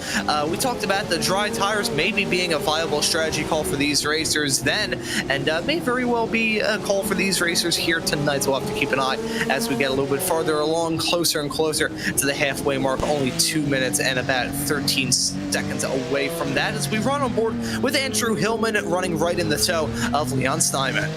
We talked about the dry tires maybe being a viable strategy call for these racers then, and may very well be a call for these racers here tonight. So we'll have to keep an eye as we get a little bit farther along, closer and closer to the halfway mark, only 2 minutes and about 13 seconds away from that, as we run on board with Andrew Hillman running right in the toe of Leon Steinman.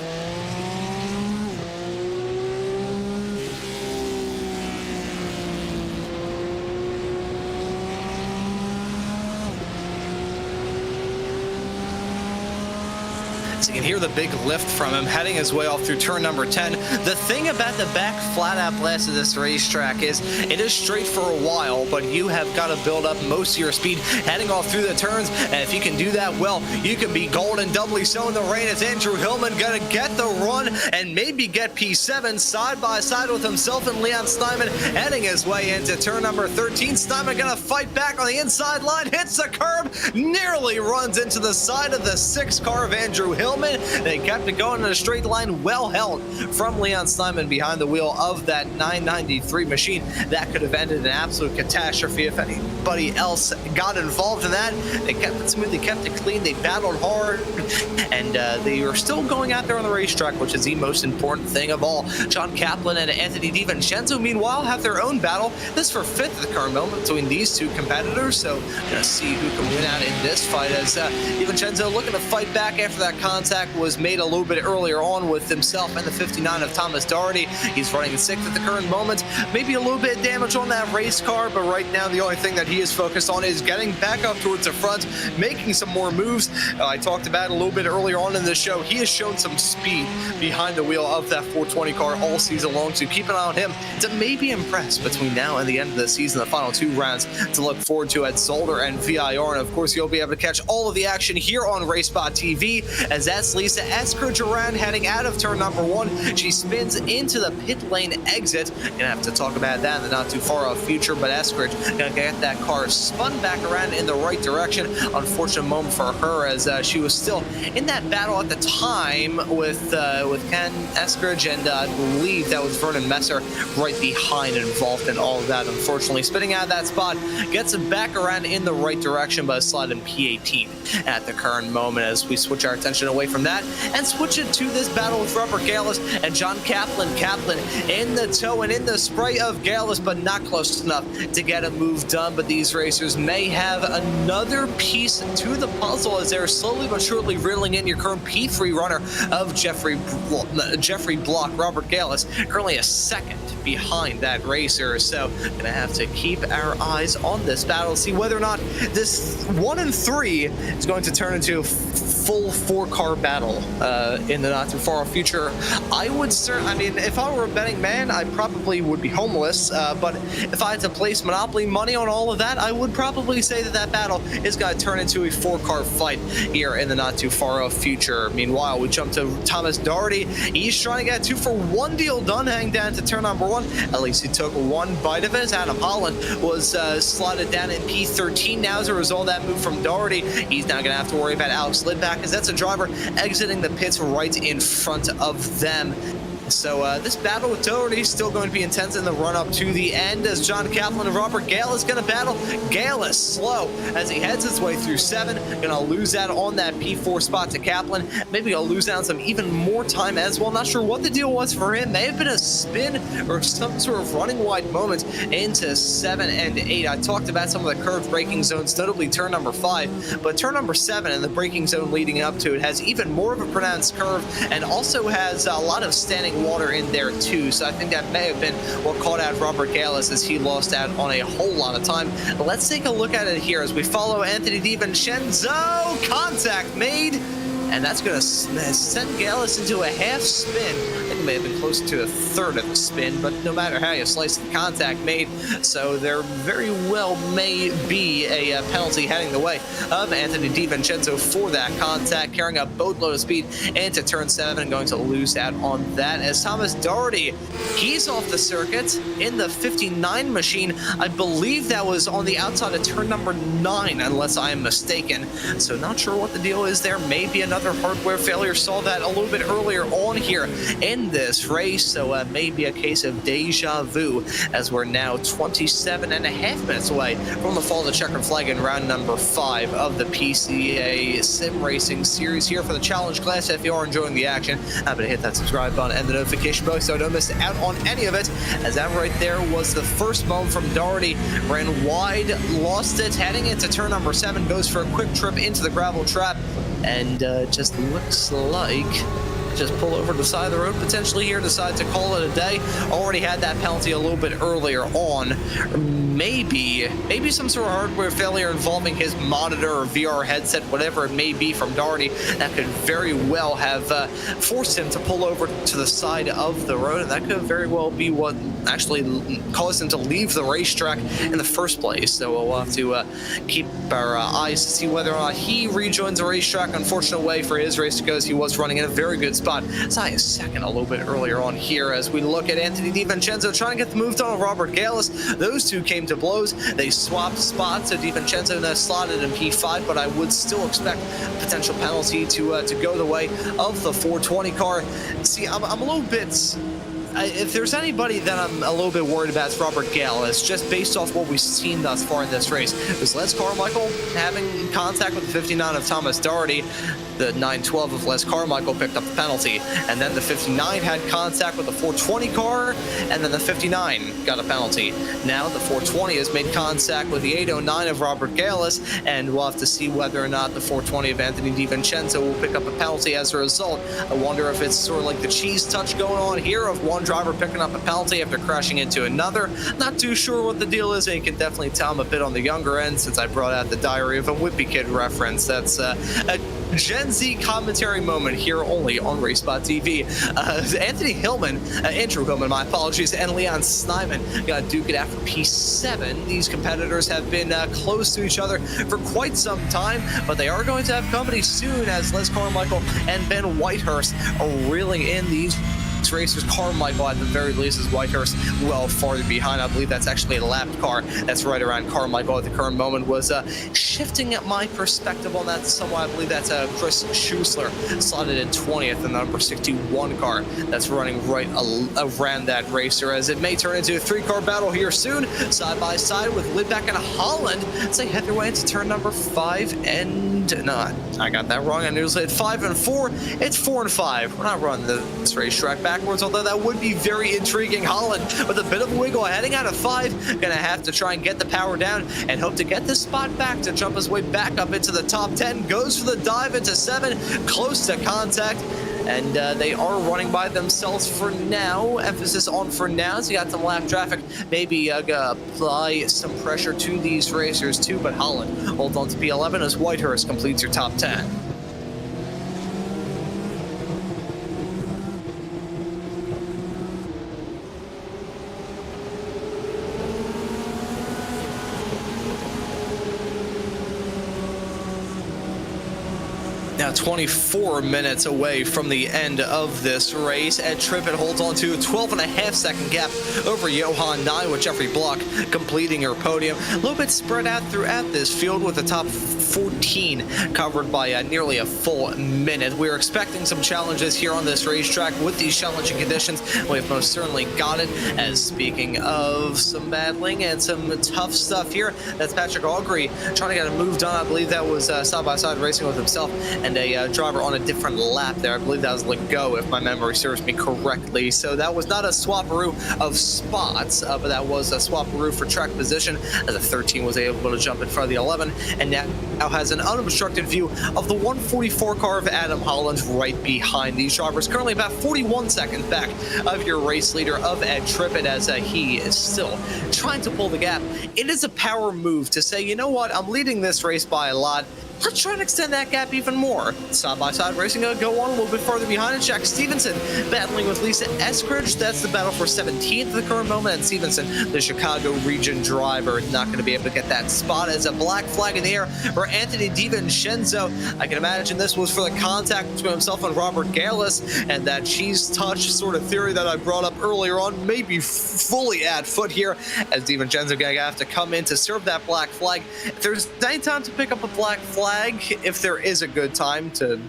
You can hear the big lift from him heading his way off through turn number 10. The thing about the back flat-out blast of this racetrack is it is straight for a while, but you have got to build up most of your speed heading off through the turns, and if you can do that well, you can be golden, doubly so in the rain, as Andrew Hillman going to get the run and maybe get P7 side by side with himself and Leon Steinman heading his way into turn number 13. Steinman going to fight back on the inside line, hits the curb, nearly runs into the side of the 6 car of Andrew Hillman. They kept it going in a straight line, well held from Leon Steinman behind the wheel of that 993 machine. That could have ended an absolute catastrophe if anybody else got involved in that. They kept it smooth, they kept it clean, they battled hard, and they were still going out there on the racetrack, which is the most important thing of all. John Kaplan and Anthony DiVincenzo, meanwhile, have their own battle. This for 5th at the current moment between these two competitors, so gonna see who can win out in this fight, as DiVincenzo looking to fight back after that contact was made a little bit earlier on with himself and the 59 of Thomas Doherty. He's running 6th at the current moment. Maybe a little bit of damage on that race car, but right now the only thing that he is focused on is getting back up towards the front, making some more moves. I talked about it a little bit earlier on in the show. He has shown some speed behind the wheel of that 420 car all season long, so keep an eye on him to maybe impress between now and the end of the season, the final 2 rounds to look forward to at Zolder and VIR. And of course, you'll be able to catch all of the action here on RaceSpotTV, as that's Lisa Eskridge around heading out of turn number 1. She spins into the pit lane exit. Gonna have to talk about that in the not too far off future, but Eskridge gonna get that car spun back around in the right direction. Unfortunate moment for her, as she was still in that battle at the time with Ken Eskridge, and I believe that was Vernon Messer right behind, involved in all of that. Unfortunately, spinning out of that spot, gets it back around in the right direction, but a slide in P18 at the current moment, as we switch our attention away from that and switch it to this battle with Robert Gallus and John Kaplan. Kaplan in the toe and in the spray of Gallus, but not close enough to get a move done. But these racers may have another piece to the puzzle, as they're slowly but surely reeling in your current P3 runner of Jeffrey Block. Robert Gallus currently a 2nd behind that racer, so gonna have to keep our eyes on this battle, see whether or not this 1 and 3 is going to turn into a full 4-car battle in the not too far future. I mean, if I were a betting man, I probably would be homeless, but if I had to place Monopoly money on all of that, I would probably say that that battle is going to turn into a 4-car fight here in the not too far off future. Meanwhile, we jump to Thomas Doherty. He's trying to get a 2-for-1 deal done, hang down to turn number 1. At least he took one bite of it, as Adam Holland was slotted down in P13 now as a result of that move from Doherty. He's now going to have to worry about Alex Lidback, as that's a driver exiting the pits right in front of them. So this battle with Doherty is still going to be intense in the run-up to the end, as John Kaplan and Robert Gallus going to battle. Gallus slow as he heads his way through 7. Going to lose out on that P4 spot to Kaplan. Maybe going to lose out on some even more time as well. Not sure what the deal was for him. May have been a spin or some sort of running wide moment into 7 and 8. I talked about some of the curved braking zones, notably turn number 5. But turn number 7 and the braking zone leading up to it has even more of a pronounced curve, and also has a lot of standing water in there too, so I think that may have been what caught out Robert Gallus, as he lost out on a whole lot of time. Let's take a look at it here as we follow Anthony DiVincenzo. Contact made, and that's going to send Gallus into a half spin. I think it may have been close to a third of the spin, but no matter how you slice the contact made, so there very well may be a penalty heading the way of Anthony DiVincenzo for that contact, carrying a boatload of speed into turn 7 and going to lose out on that as Thomas Doherty, he's off the circuit in the 59 machine. I believe that was on the outside of turn number 9, unless I am mistaken. So not sure what the deal is there. Maybe another hardware failure. Saw that a little bit earlier on here in this race. So maybe a case of deja vu, as we're now 27 and a half minutes away from the fall of the checkered flag in round number 5 of the PCA Sim Racing Series here for the Challenge class. If you are enjoying the action, I'm going to hit that subscribe button and the notification bell so don't miss out on any of it, as that right there was the first moment from Doherty. Ran wide, lost it, heading into turn number 7, goes for a quick trip into the gravel trap, and just looks like just pull over to the side of the road potentially here, decide to call it a day. Already had that penalty a little bit earlier on. Maybe some sort of hardware failure involving his monitor or VR headset, whatever it may be from Doherty, that could very well have forced him to pull over to the side of the road, and that could very well be what actually caused him to leave the racetrack in the first place. So we'll have to keep our eyes to see whether or not he rejoins the racetrack. Unfortunate way for his race to go, as he was running in a very good spot. It's high as second a little bit earlier on here, as we look at Anthony DiVincenzo trying to get the move done on Robert Gallus. Those two came to blows. They swapped spots, so DiVincenzo now slotted in P5, but I would still expect a potential penalty to go the way of the 420 car. See, I'm a little bit... if there's anybody that I'm a little bit worried about, it's Robert Gallus, just based off what we've seen thus far in this race. Was Les Carmichael having contact with the 59 of Thomas Doherty? The 912 of Les Carmichael picked up the penalty, and then the 59 had contact with the 420 car, and then the 59 got a penalty. Now the 420 has made contact with the 809 of Robert Gallus, and we'll have to see whether or not the 420 of Anthony DiVincenzo will pick up a penalty as a result. I wonder if it's sort of like the cheese touch going on here of one driver picking up a penalty after crashing into another. Not too sure what the deal is, and you can definitely tell I'm a bit on the younger end since I brought out the Diary of a Whippy Kid reference. That's a Gen Z commentary moment here only on RaceSpotTV. Anthony Hillman, Andrew Hillman, my apologies, and Leon Snyman got to duke it out for P7. These competitors have been close to each other for quite some time, but they are going to have company soon, as Les Carmichael and Ben Whitehurst are reeling in these racers. Carmichael, at the very least, is Whitehurst well farther behind. I believe that's actually a lapped car that's right around Carmichael at the current moment. Was shifting at my perspective on that somewhat. I believe that's Chris Schuessler slotted in 20th in the number 61 car that's running right around that racer, as it may turn into a 3-car battle here soon, side by side with Lidbeck and Holland. They head their way into turn number 5 and no, I got that wrong. I nearly said 5 and 4. It's 4 and 5. We're not running this racetrack backwards, although that would be very intriguing. Holland with a bit of a wiggle, heading out of 5, gonna have to try and get the power down and hope to get this spot back to jump his way back up into the top 10. Goes for the dive into 7, close to contact, and they are running by themselves for now. Emphasis on for now, so you got some lap traffic. Maybe apply some pressure to these racers too, but Holland holds on to P11 as Whitehurst completes your top 10. Now 24 minutes away from the end of this race. Ed Trippett holds on to a 12.5-second gap over Johan Nye, with Jeffrey Block completing her podium. A little bit spread out throughout this field, with the top 14 covered by nearly a full minute. We're expecting some challenges here on this racetrack with these challenging conditions. We've most certainly got it. As speaking of some battling and some tough stuff here, that's Patrick Augrey trying to get a move done. I believe that was side-by-side racing with himself and a driver on a different lap there. I believe that was Legault, if my memory serves me correctly. So that was not a swapperoo of spots, but that was a swapperoo for track position, as a 13 was able to jump in front of the 11, and now has an unobstructed view of the 144 car of Adam Holland right behind these drivers. Currently about 41 seconds back of your race leader of Ed Trippett, as he is still trying to pull the gap. It is a power move to say, you know what, I'm leading this race by a lot. let's try and extend that gap even more. Side-by-side racing going to go on a little bit further behind it. Jack Stevenson battling with Lisa Eskridge. That's the battle for 17th at the current moment. And Stevenson, the Chicago region driver, not going to be able to get that spot as a black flag in the air for Anthony DiVincenzo. I can imagine this was for the contact between himself and Robert Gales, and that cheese touch sort of theory that I brought up earlier on may be fully at foot here, as DiVincenzo going to have to come in to serve that black flag. If there's any time to pick up a black flag, if there is a good time to,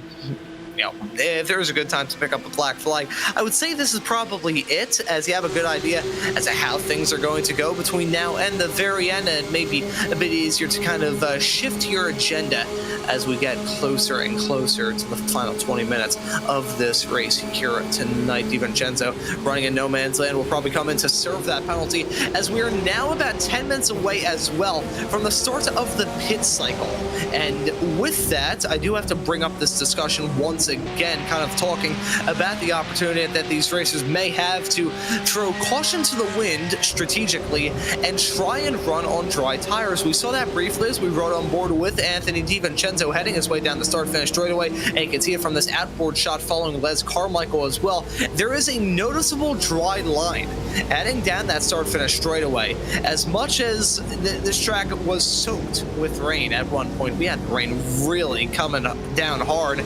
if there is a good time to pick up a black flag, I would say this is probably it, as you have a good idea as to how things are going to go between now and the very end, and maybe a bit easier to kind of shift your agenda as we get closer and closer to the final 20 minutes of this race here tonight. DiVincenzo running in no man's land will probably come in to serve that penalty, as we are now about 10 minutes away as well from the start of the pit cycle. And with that, I do have to bring up this discussion once again, kind of talking about the opportunity that these racers may have to throw caution to the wind strategically and try and run on dry tires. We saw that briefly as we rode on board with Anthony DiVincenzo heading his way down the start-finish straightaway, and you can see it from this outboard shot following Les Carmichael as well. There is a noticeable dry line heading down that start-finish straightaway. As much as this track was soaked with rain at one point, we had the rain really coming down hard.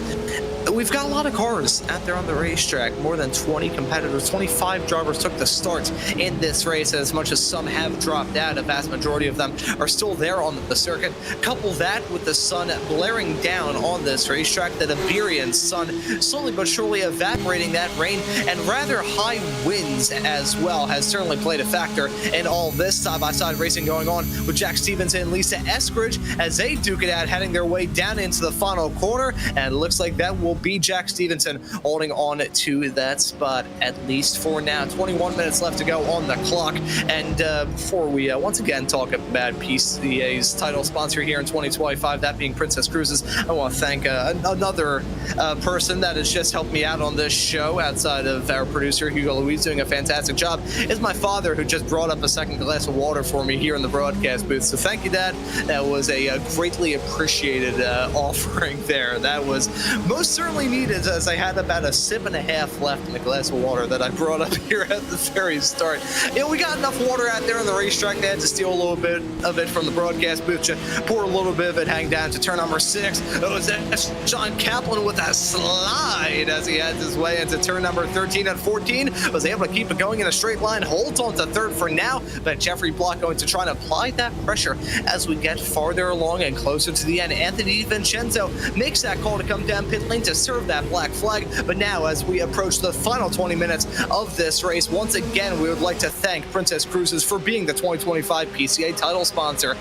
We've got a lot of cars out there on the racetrack. More than 20 competitors, 25 drivers took the start in this race. As much as some have dropped out, a vast majority of them are still there on the circuit. Couple that with the sun blaring down on this racetrack, that Iberian sun slowly but surely evaporating that rain, and rather high winds as well has certainly played a factor in all this side-by-side racing going on with Jack Stevenson and Lisa Eskridge as they duke it out, heading their way down into the final corner, and it looks like that will be Jack Stevenson holding on to that spot, at least for now. 21 minutes left to go on the clock. And before we once again talk about PCA's title sponsor here in 2025, that being Princess Cruises, I want to thank another person that has just helped me out on this show outside of our producer Hugo Luis doing a fantastic job. Is my father, who just brought up a second glass of water for me here in the broadcast booth. So thank you, Dad. That was a greatly appreciated offering there. That was most certainly needed, as I had about a sip and a half left in the glass of water that I brought up here at the very start. We got enough water out there on the racetrack. They had to steal a little bit of it from the broadcast booth to pour a little bit of it, hang down to turn number 6. It was John Kaplan with a slide as he heads his way into turn number 13 and 14. Was able to keep it going in a straight line, holds on to third for now, but Jeffrey Block going to try and apply that pressure as we get farther along and closer to the end. Anthony DiVincenzo makes that call to come down pit lane to serve that black flag. But now, as we approach the final 20 minutes of this race, once again, we would like to thank Princess Cruises for being the 2025 PCA title sponsor.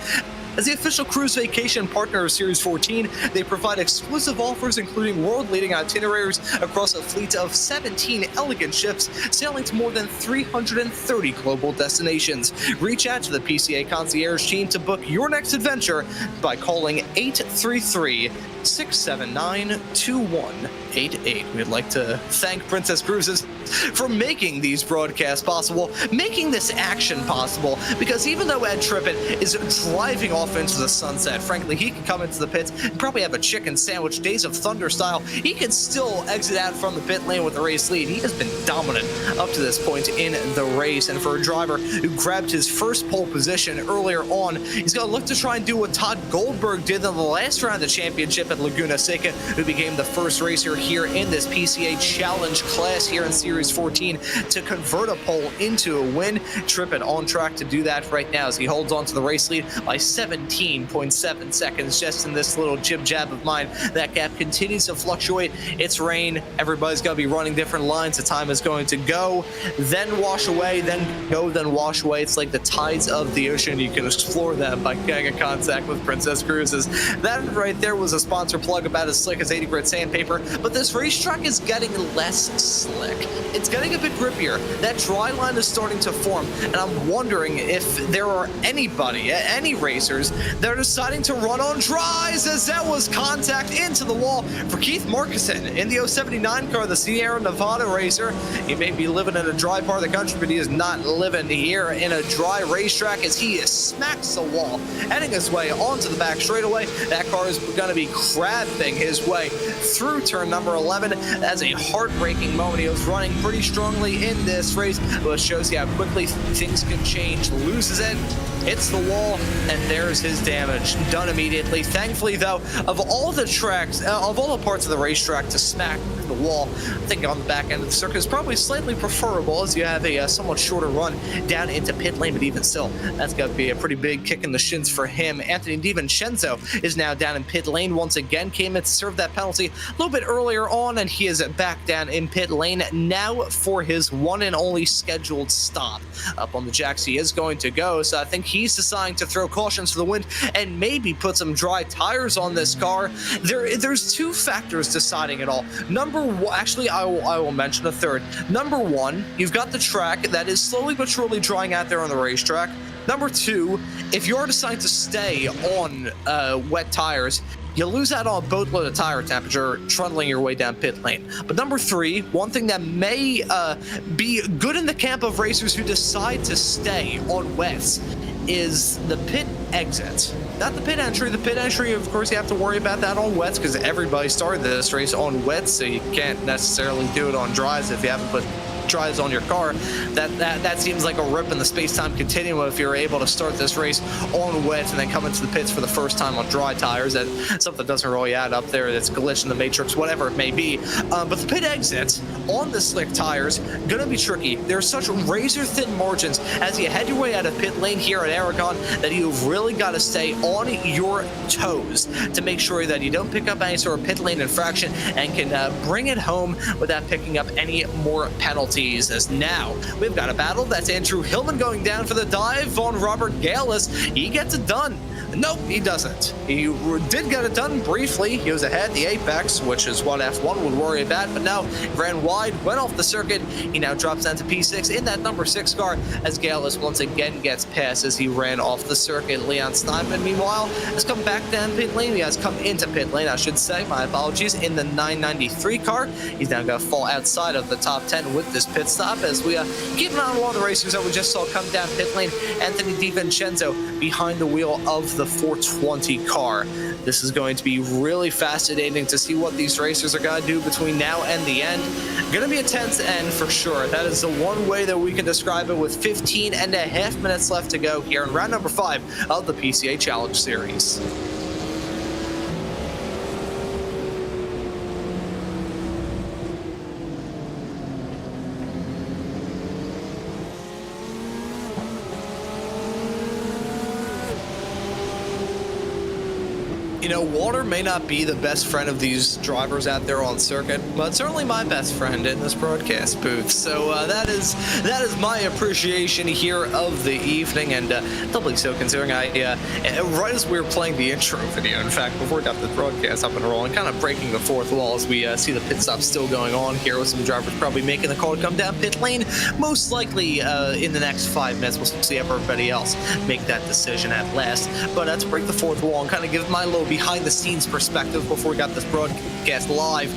As the official cruise vacation partner of Series 14, they provide exclusive offers including world-leading itineraries across a fleet of 17 elegant ships sailing to more than 330 global destinations. Reach out to the PCA concierge team to book your next adventure by calling 833-679-2188. We'd like to thank Princess Cruises for making these broadcasts possible, making this action possible, because even though Ed Trippett is driving off into the sunset, frankly, he can come into the pits and probably have a chicken sandwich, Days of Thunder style. He can still exit out from the pit lane with the race lead. He has been dominant up to this point in the race, and for a driver who grabbed his first pole position earlier on, he's going to look to try and do what Todd Goldberg did in the last round of the championship at Laguna Seca, who became the first racer here in this PCA Challenge class here in Series 14 to convert a pole into a win. Trippett on track to do that right now as he holds on to the race lead by 17.7 seconds just in this little jib-jab of mine. That gap continues to fluctuate. It's rain. Everybody's going to be running different lines. The time is going to go, then wash away, then go, then wash away. It's like the tides of the ocean. You can explore them by getting in contact with Princess Cruises. That right there was a sponsor sponsor plug about as slick as 80 grit sandpaper, but this racetrack is getting less slick. It's getting a bit grippier. That dry line is starting to form, and I'm wondering if there are any racers that are deciding to run on dries, as that was contact into the wall for Keith Markison in the 079 car, the Sierra Nevada racer. He may be living in a dry part of the country, but he is not living here in a dry racetrack, as he smacks the wall, heading his way onto the back straightaway. That car is going to be crabbing his way through turn number 11. That's a heartbreaking moment. He was running pretty strongly in this race, but it shows you how quickly things can change. Loses it, hits the wall, and there's his damage. Done immediately. Thankfully, though, of all the tracks, of all the parts of the racetrack to smack the wall, I think on the back end of the circuit is probably slightly preferable, as you have a somewhat shorter run down into pit lane, but even still, that's got to be a pretty big kick in the shins for him. Anthony DiVincenzo is now down in pit lane once again, came in to serve that penalty a little bit earlier on, and he is back down in pit lane now for his one and only scheduled stop. Up on the jacks he is going to go, so I think he's deciding to throw caution to the wind and maybe put some dry tires on this car. There's two factors deciding it all. Number one, actually, I will mention a third. Number one, you've got the track that is slowly but surely drying out there on the racetrack. Number two, if you're deciding to stay on wet tires, you lose out on a boatload of tire temperature trundling your way down pit lane. But number three, one thing that may be good in the camp of racers who decide to stay on wets is the pit exit. Not the pit entry. The pit entry, of course, you have to worry about that on wets because everybody started this race on wets, so you can't necessarily do it on dries if you haven't put dries on your car. That seems like a rip in the space-time continuum if you're able to start this race on wet and then come into the pits for the first time on dry tires. That something doesn't really add up there. That's glitch in the matrix, whatever it may be. But the pit exit on the slick tires gonna be tricky. There's such razor-thin margins as you head your way out of pit lane here at Aragon that you've really got to stay on your toes to make sure that you don't pick up any sort of pit lane infraction and can bring it home without picking up any more penalties. As now we've got a battle. That's Andrew Hillman going down for the dive on Robert Gales. He gets it done. Nope, he doesn't. He did get it done briefly. He was ahead the apex, which is what F1 would worry about, but now he ran wide, went off the circuit. He now drops down to P6 in that number 6 car as Gales once again gets past as he ran off the circuit. Leon Steinman, meanwhile, has come back down pit lane. He has come into pit lane, I should say. My apologies. In the 993 car. He's now going to fall outside of the top 10 with this pit stop as we keep an eye on one of the racers that we just saw come down pit lane. Anthony DiVincenzo behind the wheel of the 420 car. This is going to be really fascinating to see what these racers are going to do between now and the end. Going to be a tense end for sure. That is the one way that we can describe it, with 15 and a half minutes left to go here in round number 5 of the PCA Challenge Series. You know, water may not be the best friend of these drivers out there on circuit, but certainly my best friend in this broadcast booth. So that is my appreciation here of the evening, and doubly so considering right as we were playing the intro video, in fact, before we got the broadcast up and rolling, kind of breaking the fourth wall as we see the pit stop still going on here, with some drivers probably making the call to come down pit lane. Most likely in the next 5 minutes, we'll see everybody else make that decision at last. But to break the fourth wall and kind of give my little behind the scenes perspective before we got this broadcast live.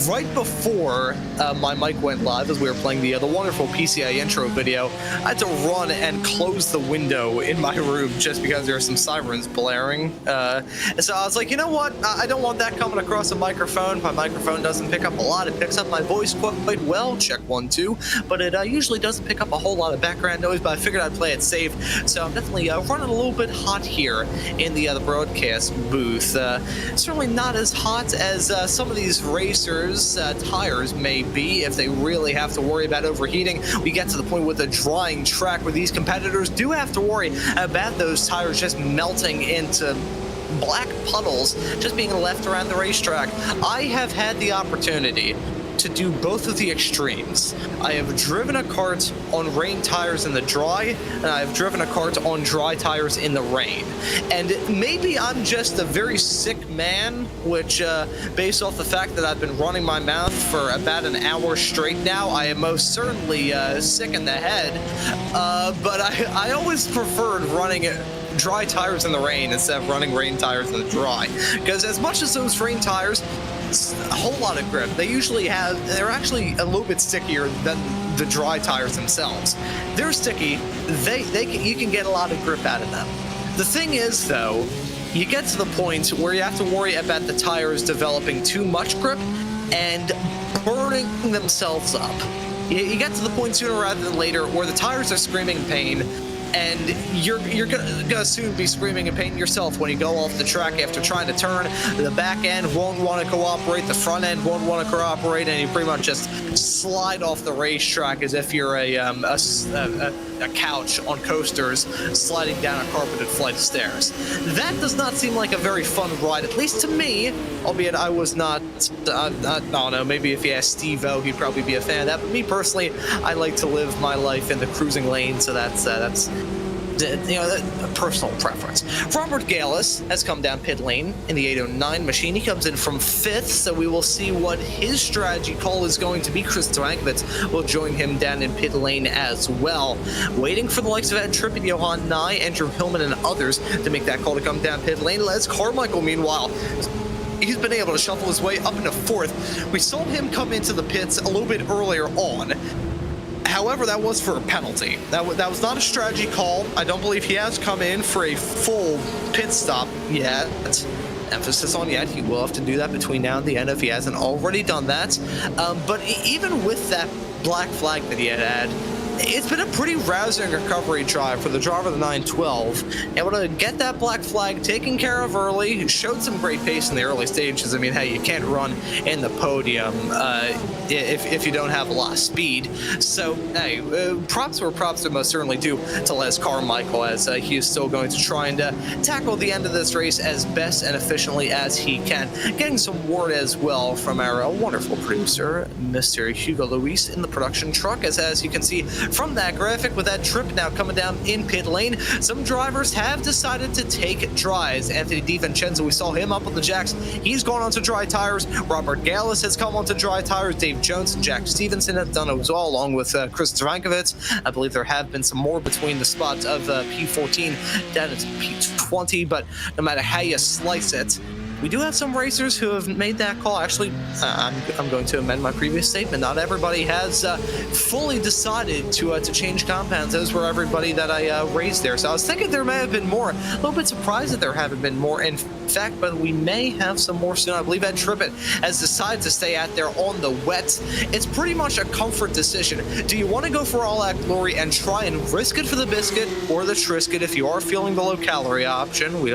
Right before my mic went live, as we were playing the wonderful PCA intro video, I had to run and close the window in my room just because there were some sirens blaring. So I was like, you know what? I don't want that coming across the microphone. My microphone doesn't pick up a lot. It picks up my voice quite well. Check 1, 2. But it usually doesn't pick up a whole lot of background noise, but I figured I'd play it safe. So I'm definitely running a little bit hot here in the broadcast booth. Certainly not as hot as some of these racers' tires may be if they really have to worry about overheating. We get to the point with a drying track where these competitors do have to worry about those tires just melting into black puddles just being left around the racetrack. I have had the opportunity to do both of the extremes. I have driven a kart on rain tires in the dry, and I have driven a kart on dry tires in the rain. And maybe I'm just a very sick man, which, based off the fact that I've been running my mouth for about an hour straight now, I am most certainly sick in the head. But I always preferred running dry tires in the rain instead of running rain tires in the dry. Because as much as those rain tires, a whole lot of grip. They're actually a little bit stickier than the dry tires themselves. They're sticky. You can get a lot of grip out of them. The thing is, though, you get to the point where you have to worry about the tires developing too much grip and burning themselves up. You get to the point sooner rather than later where the tires are screaming in pain, and you're gonna soon be screaming in pain yourself when you go off the track after trying to turn. The back end won't want to cooperate, the front end won't want to cooperate, and you pretty much just slide off the racetrack as if you're a couch on coasters sliding down a carpeted flight of stairs. That does not seem like a very fun ride, at least to me, albeit I was not, I don't know, maybe if you ask Steve-O, he'd probably be a fan of that, but me personally, I like to live my life in the cruising lane, so that's a personal preference. Robert Gallus has come down pit lane in the 809 machine. He comes in from 5th, so we will see what his strategy call is going to be. Chris Drankovitz will join him down in pit lane as well. Waiting for the likes of Ed Trippett, Johan Nye, Andrew Hillman, and others to make that call to come down pit lane. Les Carmichael, meanwhile, he's been able to shuffle his way up into 4th. We saw him come into the pits a little bit earlier on. However, that was for a penalty. That was not a strategy call. I don't believe he has come in for a full pit stop yet. Emphasis on yet. He will have to do that between now and the end if he hasn't already done that. But even with that black flag that he had, it's been a pretty rousing recovery drive for the driver of the 912. Able to get that black flag taken care of early, showed some great pace in the early stages. I mean, hey, you can't run in the podium if you don't have a lot of speed. So, hey, props where props would most certainly due to Les Carmichael, as he is still going to try and tackle the end of this race as best and efficiently as he can. Getting some word as well from our wonderful producer, Mr. Hugo Luis, in the production truck, as you can see from that graphic with that trip now coming down in pit lane. Some drivers have decided to take dries. Anthony DiVincenzo, we saw him up on the jacks. He's gone onto dry tires. Robert Gallus has come onto dry tires. Dave Jones and Jack Stevenson have done it as well, along with Chris Drankovitz. I believe there have been some more between the spots of P14 down to P20, but no matter how you slice it, we do have some racers who have made that call. Actually, I'm going to amend my previous statement. Not everybody has fully decided to change compounds. Those were everybody that I raised there. So I was thinking there may have been more. A little bit surprised that there haven't been more. In fact, but we may have some more soon. I believe Ed Trippett has decided to stay out there on the wet. It's pretty much a comfort decision. Do you want to go for all-out glory and try and risk it for the biscuit or the Triscuit if you are feeling the low-calorie option? We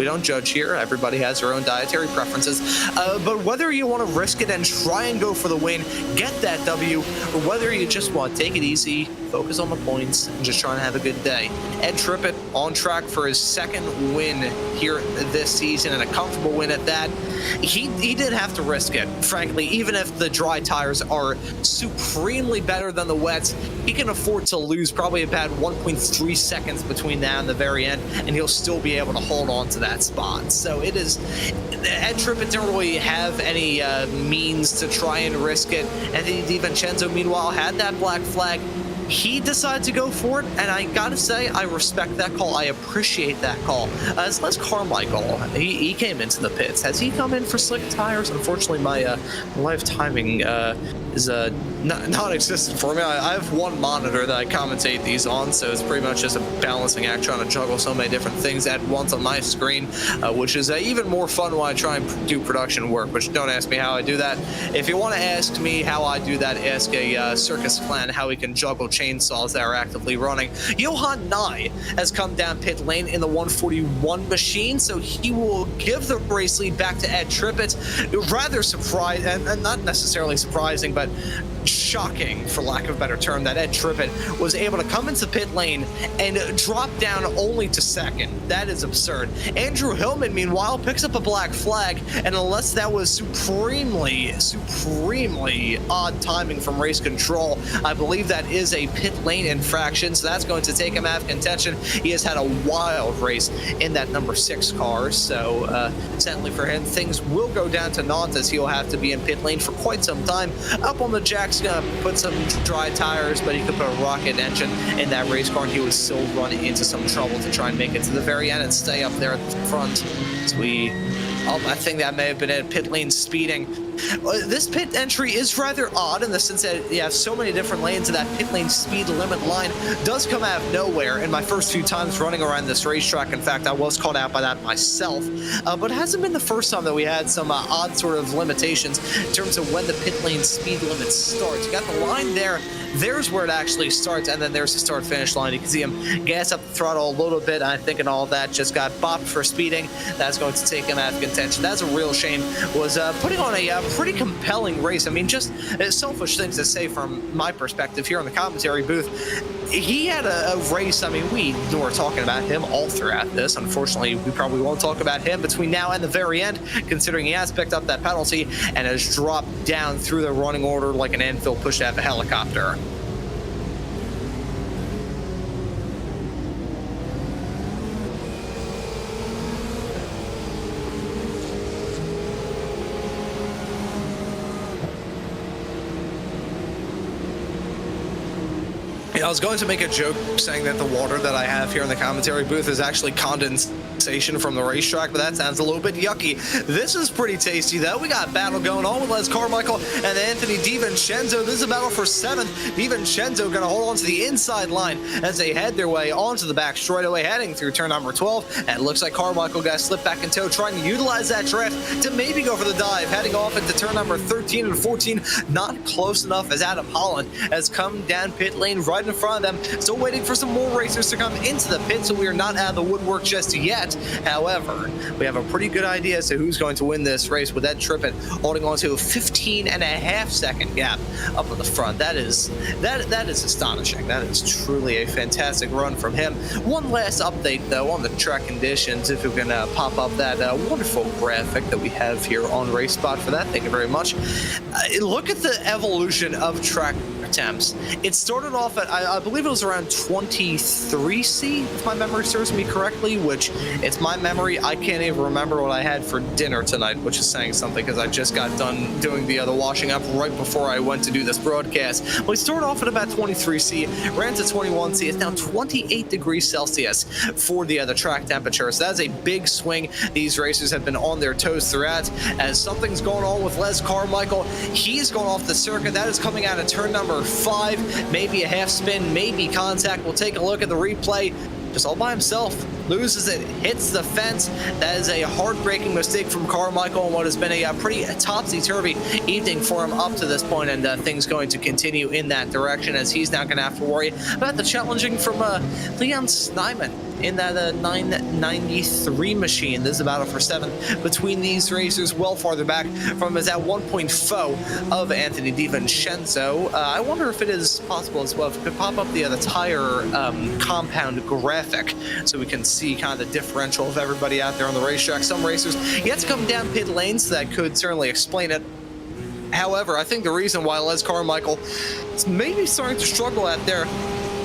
don't judge here. Everybody has their own dietary preferences. But whether you want to risk it and try and go for the win, get that W, or whether you just want to take it easy, focus on the points, and just try and have a good day. Ed Trippett on track for his second win here this season, and a comfortable win at that. He did have to risk it, frankly. Even if the dry tires are supremely better than the wets, he can afford to lose probably about 1.3 seconds between now and the very end, and he'll still be able to hold on to that spot. So it is, Ed Trippett didn't really have any means to try and risk it. Anthony DiVincenzo, meanwhile, had that black flag. He decided to go for it, and I gotta say, I respect that call. I appreciate that call. As Les Carmichael, he came into the pits. Has he come in for slick tires? Unfortunately, my live timing is non-existent for me. I have one monitor that I commentate these on, so it's pretty much just a balancing act trying to juggle so many different things at once on my screen, which is even more fun when I try and do production work, which don't ask me how I do that. If you want to ask me how I do that, ask a circus clan how he can juggle chainsaws that are actively running. Johan Nye has come down pit lane in the 141 machine, so he will give the race lead back to Ed Trippett. Rather surprised, and not necessarily surprising, but shocking, for lack of a better term, that Ed Trippett was able to come into pit lane and drop down only to second. That is absurd. Andrew Hillman, meanwhile, picks up a black flag, and unless that was supremely odd timing from race control, I believe that is a pit lane infraction, so that's going to take him out of contention. He has had a wild race in that number 6 car, so sadly for him, things will go down to naught as he'll have to be in pit lane for quite some time. Up on the jack's gonna put some dry tires, but he could put a rocket engine in that race car, and he would still run into some trouble to try and make it to the very end and stay up there at the front. So I think that may have been a pit lane speeding. This pit entry is rather odd in the sense that you have so many different lanes, and that pit lane speed limit line does come out of nowhere. In my first few times running around this racetrack, in fact, I was caught out by that myself, but it hasn't been the first time that we had some odd sort of limitations in terms of when the pit lane speed limit starts. You got the line there. There's where it actually starts, and then there's the start-finish line. You can see him gas up the throttle a little bit. I think and all that just got bopped for speeding. That's going to take him out of contention. That's a real shame. Was putting on a pretty compelling race. I mean, just selfish things to say from my perspective here in the commentary booth. He had a race. I mean, we were talking about him all throughout this. Unfortunately, we probably won't talk about him between now and the very end, considering he has picked up that penalty and has dropped down through the running order like an anvil pushed out of a helicopter. I was going to make a joke saying that the water that I have here in the commentary booth is actually condensation from the racetrack, but that sounds a little bit yucky. This is pretty tasty, though. We got a battle going on with Les Carmichael and Anthony DiVincenzo. This is a battle for 7th. DiVincenzo going to hold on to the inside line as they head their way onto the back straightaway, heading through turn number 12. And it looks like Carmichael got slipped back in tow, trying to utilize that draft to maybe go for the dive, heading off into turn number 13 and 14. Not close enough as Adam Holland has come down pit lane right in front of them. Still waiting for some more racers to come into the pit, so we are not out of the woodwork just yet. However, we have a pretty good idea as to who's going to win this race, with Ed Trippett holding on to a 15.5-second gap up at the front. That is astonishing. That is truly a fantastic run from him. One last update, though, on the track conditions. If we can pop up that wonderful graphic that we have here on RaceSpot for that, thank you very much. Look at the evolution of track attempts. It started off at, I believe it was around 23C, if my memory serves me correctly, which it's my memory. I can't even remember what I had for dinner tonight, which is saying something because I just got done doing the other washing up right before I went to do this broadcast. Well, we started off at about 23C, ran to 21C. It's now 28 degrees Celsius for the other track temperature. So that's a big swing. These racers have been on their toes throughout, as something's going on with Les Carmichael. He's going off the circuit. That is coming out of turn number 5, maybe a half spin, maybe contact. We'll take a look at the replay. Just all by himself, loses it, hits the fence. That is a heartbreaking mistake from Carmichael in what has been a pretty topsy-turvy evening for him up to this point, and things going to continue in that direction, as he's now going to have to worry about the challenging from Leon Snyman in that 993 machine. This is a battle for 7th between these racers, well farther back from is that 1-point foe of Anthony DiVincenzo. I wonder if it is possible as well if we could pop up the tire compound graphic so we can see kind of the differential of everybody out there on the racetrack. Some racers yet to come down pit lanes, so that could certainly explain it. However, I think the reason why Les Carmichael is maybe starting to struggle out there,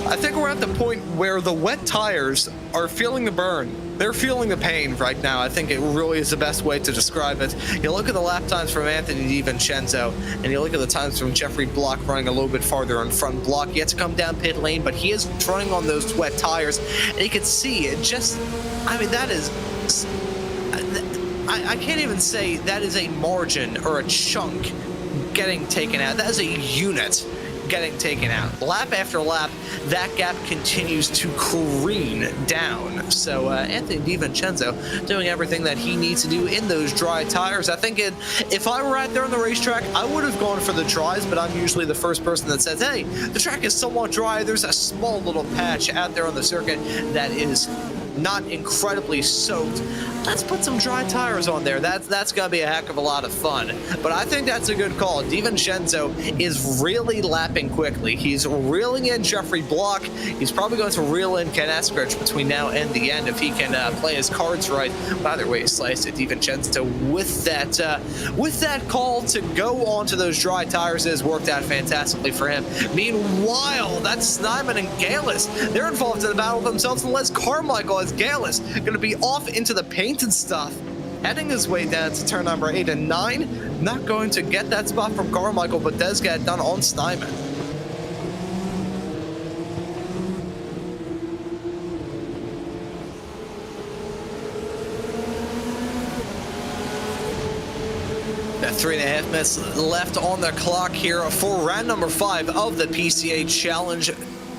I think we're at the point where the wet tires are feeling the burn. They're feeling the pain right now. I think it really is the best way to describe it. You look at the lap times from Anthony DiVincenzo, and you look at the times from Jeffrey Block running a little bit farther in front. Block yet to come down pit lane, but he is running on those wet tires, and you can see it just, I mean, that is, I can't even say that is a margin or a chunk getting taken out. That is a unit getting taken out. Lap after lap, that gap continues to careen down. So Anthony DiVincenzo doing everything that he needs to do in those dry tires. I think if I were out there on the racetrack, I would have gone for the dries, but I'm usually the first person that says, hey, the track is somewhat dry. There's a small little patch out there on the circuit that is not incredibly soaked, let's put some dry tires on there. That's gonna be a heck of a lot of fun. But I think that's a good call. DiVincenzo is really lapping quickly. He's reeling in Jeffrey Block. He's probably going to reel in Ken Eskridge between now and the end if he can play his cards right. By the way, sliced it. DiVincenzo with that call to go onto those dry tires has worked out fantastically for him. Meanwhile, that's Snyman and Galis. They're involved in the battle themselves, and Les Carmichael as Galis going to be off into the paint and stuff, heading his way down to turn number 8 and 9. Not going to get that spot from Carmichael, but does get it done on Snyman. Got 3.5 minutes left on the clock here for round number 5 of the PCA Challenge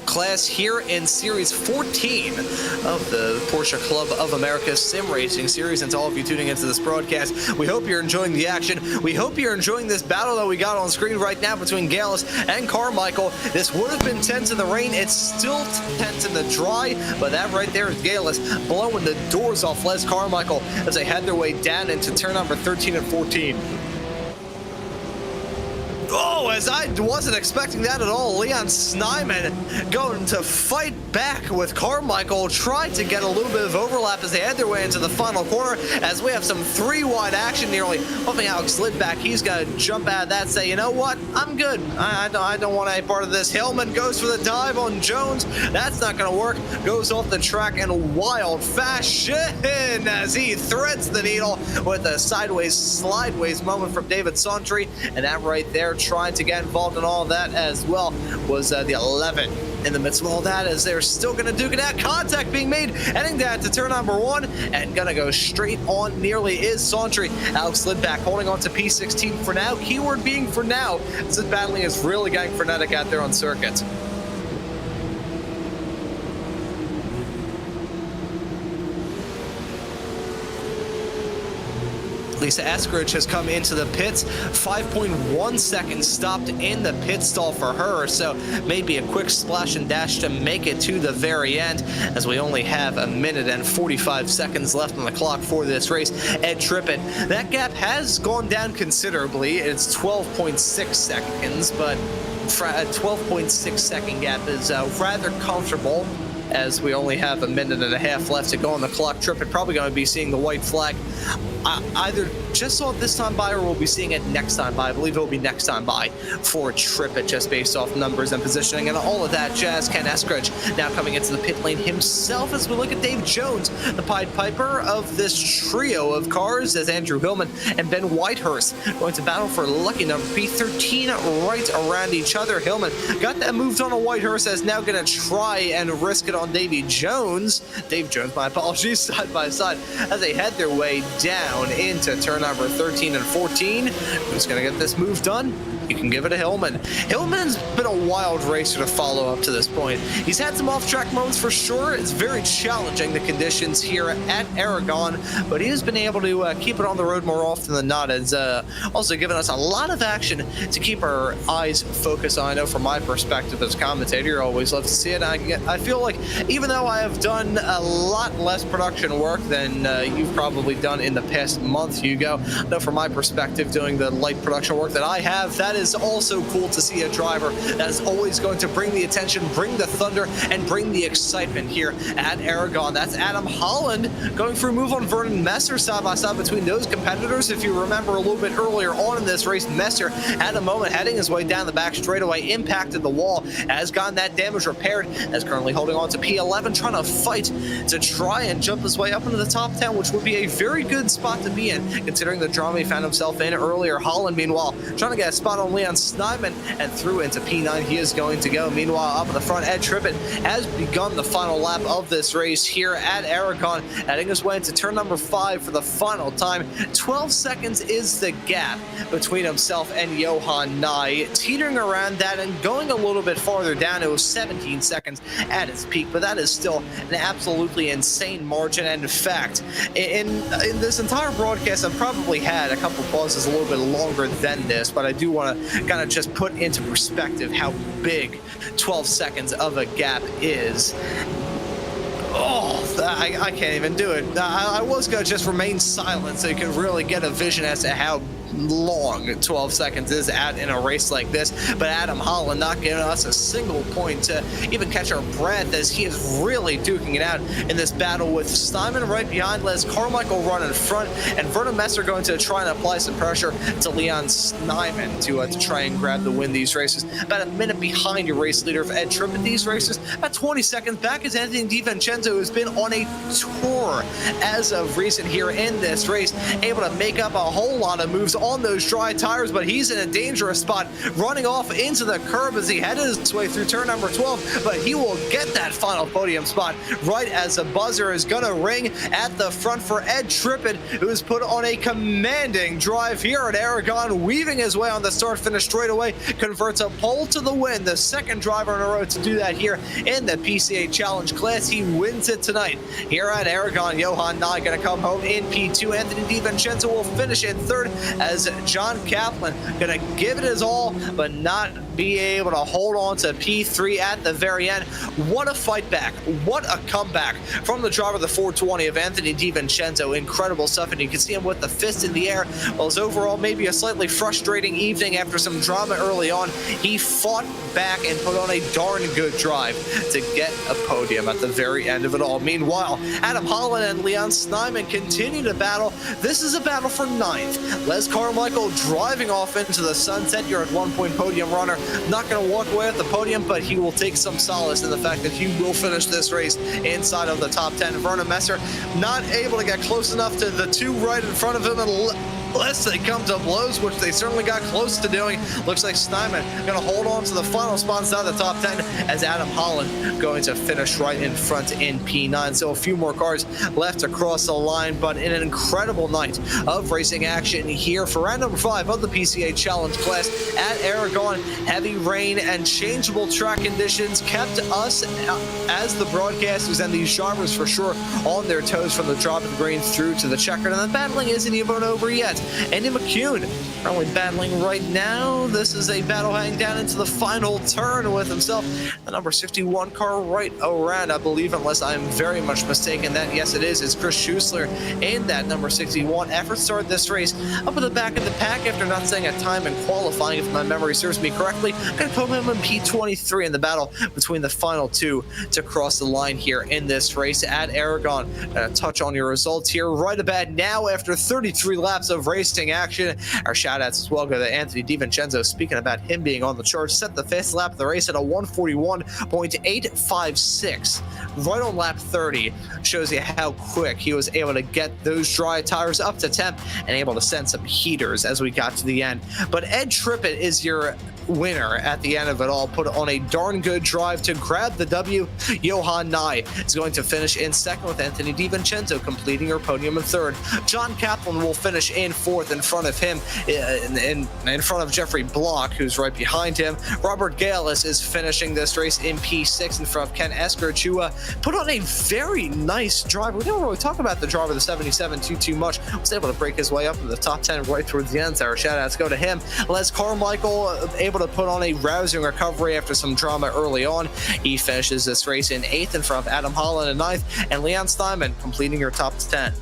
class here in Series 14 of the Porsche Club of America Sim Racing Series. And to all of you tuning into this broadcast, we hope you're enjoying the action. We hope you're enjoying this battle that we got on screen right now between Galis and Carmichael. This would have been tense in the rain. It's still tense in the dry, but that right there is Galis blowing the doors off Les Carmichael as they head their way down into turn number 13 and 14. Oh, as I wasn't expecting that at all. Leon Snyman going to fight back with Carmichael, trying to get a little bit of overlap as they head their way into the final corner, as we have some 3-wide action nearly. Hoping Alex Lidback, he's going to jump out of that and say, you know what, I'm good. I don't want any part of this. Hillman goes for the dive on Jones. That's not going to work. Goes off the track in wild fashion as he threads the needle with a sideways, slideways moment from David Santry. And that right there, trying to get involved in all of that as well, was the 11. In the midst of all that, as they're still going to duke it out, contact being made, heading down to turn number 1, and going to go straight on nearly is Santry. Alex Lidback holding on to P16 for now, keyword being for now, as this battling is really getting frenetic out there on circuit. Lisa Eskridge has come into the pits. 5.1 seconds stopped in the pit stall for her, so maybe a quick splash and dash to make it to the very end, as we only have 1 minute and 45 seconds left on the clock for this race. Ed Trippett, that gap has gone down considerably. It's 12.6 seconds, but a 12.6 second gap is rather comfortable, as we only have 1.5 minutes left to go on the clock. Trippett probably going to be seeing the white flag. Either just saw it this time by, or we'll be seeing it next time by. I believe it will be next time by for Trippett, just based off numbers and positioning and all of that jazz. Ken Eskridge now coming into the pit lane himself, as we look at Dave Jones, the Pied Piper of this trio of cars, as Andrew Hillman and Ben Whitehurst going to battle for lucky number P13 right around each other. Hillman got that moved on a Whitehurst, as now going to try and risk it on Dave Jones, my apologies, side by side, as they head their way down into turn number 13 and 14. Who's going to get this move done? You can give it to Hillman. Hillman's been a wild racer to follow up to this point. He's had some off-track moments for sure. It's very challenging, the conditions here at Aragon, but he has been able to keep it on the road more often than not. It's also given us a lot of action to keep our eyes focused on. I know from my perspective as a commentator, you always love to see it. I feel like even though I have done a lot less production work than you've probably done in the past month, Hugo, I know from my perspective, doing the light production work that I have, that is also cool to see a driver that is always going to bring the attention, bring the thunder, and bring the excitement here at Aragon. That's Adam Holland going for a move on Vernon Messer side by side between those competitors. If you remember a little bit earlier on in this race, Messer had a moment heading his way down the back straightaway, impacted the wall, has gotten that damage repaired, is currently holding on to P11, trying to fight to try and jump his way up into the top 10, which would be a very good spot to be in, considering the drama he found himself in earlier. Holland, meanwhile, trying to get a spot on Leon Snyman, and through into P9 he is going to go. Meanwhile, up in the front, Ed Trippett has begun the final lap of this race here at Aragon, heading his way into turn number 5 for the final time. 12 seconds is the gap between himself and Johan Nye, teetering around that and going a little bit farther down. It was 17 seconds at its peak, but that is still an absolutely insane margin. And in fact, in this entire broadcast, I've probably had a couple pauses a little bit longer than this, but I do want to kind of just put into perspective how big 12 seconds of a gap is. Oh, I can't even do it. I was going to just remain silent so you can really get a vision as to how long 12 seconds is at in a race like this, but Adam Holland not giving us a single point to even catch our breath as he is really duking it out in this battle with Steinman right behind, Les Carmichael run in front, and Vernon Messer going to try and apply some pressure to Leon Steinman to try and grab the win these races. About a minute behind your race leader of Ed Tripp at these races, about 20 seconds back is Anthony DiVincenzo, who's been on a tour as of recent here in this race, able to make up a whole lot of moves on those dry tires, but he's in a dangerous spot, running off into the curb as he headed his way through turn number 12, but he will get that final podium spot right as a buzzer is going to ring at the front for Ed Trippett, who is put on a commanding drive here at Aragon, weaving his way on the start-finish straightaway, converts a pole to the win, the second driver in a row to do that here in the PCA Challenge class. He wins it tonight here at Aragon. Johan Nye going to come home in P2. Anthony DiVincenzo will finish in third as John Kaplan going to give it his all, but not be able to hold on to P3 at the very end. What a fight back. What a comeback from the driver of the 420 of Anthony DiVincenzo. Incredible stuff, and you can see him with the fist in the air. Well, as overall maybe a slightly frustrating evening after some drama early on, he fought back and put on a darn good drive to get a podium at the very end of it all. Meanwhile, Adam Holland and Leon Steinman continue to battle. This is a battle for ninth. Les Carmichael driving off into the sunset. You're at 1 point podium runner. Not going to walk away at the podium, but he will take some solace in the fact that he will finish this race inside of the top 10. Vernon Messer not able to get close enough to the two right in front of him, and unless they come to blows, which they certainly got close to doing. Looks like Steinman going to hold on to the final spot inside the top 10 as Adam Holland going to finish right in front in P9. So a few more cars left to cross the line, but in an incredible night of racing action here for round number 5 of the PCA Challenge class at Aragon. Heavy rain and changeable track conditions kept us as the broadcasters and these drivers for sure on their toes from the drop of the green through to the checkered, and the battling isn't even over yet. Andy McCune currently battling right now. This is a battle heading down into the final turn with himself the number 61 car right around, I believe, unless I'm very much mistaken. That, yes, it is. It's Chris Schuessler in that number 61. Effort started this race up at the back of the pack after not setting a time in qualifying, if my memory serves me correctly. Going to put him in P23 in the battle between the final two to cross the line here in this race at Aragon. Going to touch on your results here right about now after 33 laps of racing action. Our shout outs as well go to Anthony DiVincenzo. Speaking about him being on the charge, set the fastest lap of the race at a 141.856 right on lap 30. Shows you how quick he was able to get those dry tires up to temp and able to send some heaters as we got to the end. But Ed Trippett is your winner at the end of it all, put on a darn good drive to grab the W. Johan Nye is going to finish in second with Anthony DiVincenzo completing her podium in third. John Kaplan will finish in fourth in front of him, in front of Jeffrey Block, who's right behind him. Robert Gales is finishing this race in P6 in front of Ken Eskridge, who put on a very nice drive. We don't really talk about the driver of the 77 too much. Was able to break his way up to the top 10 right towards the end. So our shout outs go to him. Les Carmichael able to put on a rousing recovery after some drama early on. He finishes this race in 8th in front of Adam Holland in 9th, and Leon Steinman completing your top 10.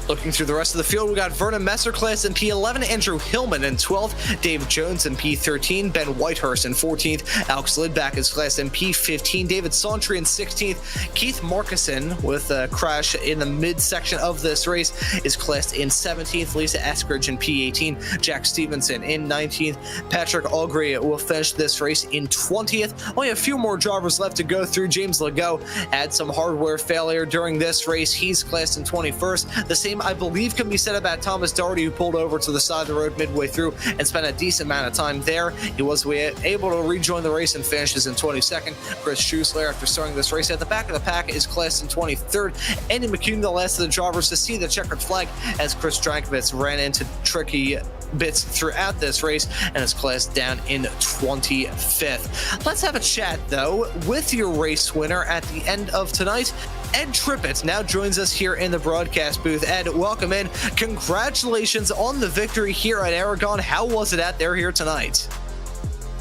Looking through the rest of the field, we got Vernon Messer class in P11, Andrew Hillman in 12th, Dave Jones in P13, Ben Whitehurst in 14th, Alex Lidback is classed in P15, David Sauntry in 16th, Keith Markison with a crash in the midsection of this race is classed in 17th, Lisa Eskridge in P18, Jack Stevenson in 19th, Patrick Augrey will finish this race in 20th. Only a few more drivers left to go through. James Legault had some hardware failure during this race. He's classed in 21st. The same, I believe, can be said about Thomas Doherty, who pulled over to the side of the road midway through and spent a decent amount of time there. He was able to rejoin the race and finishes in 22nd. Chris Schuessler, after starting this race at the back of the pack, is classed in 23rd. Andy McCune, the last of the drivers to see the checkered flag, as Chris Drankovitz ran into tricky bits throughout this race and is classed down in 25th. Let's have a chat, though, with your race winner at the end of tonight. Ed Trippett now joins us here in the broadcast booth. Ed, welcome in. Congratulations on the victory here at Aragon. How was it out there here tonight?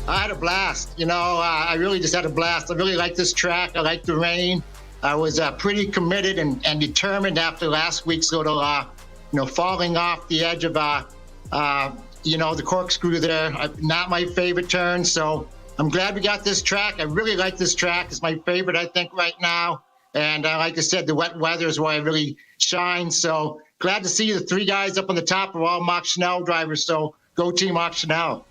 I had a blast. I really just had a blast. I really like this track. I like the rain. I was pretty committed and determined after last week's little, falling off the edge of, the corkscrew there. Not my favorite turn, so I'm glad we got this track. I really like this track. It's my favorite, I think, right now. And like I said, the wet weather is where I really shine. So glad to see the three guys up on the top are all Mark Schnell drivers. So go team Mark Schnell.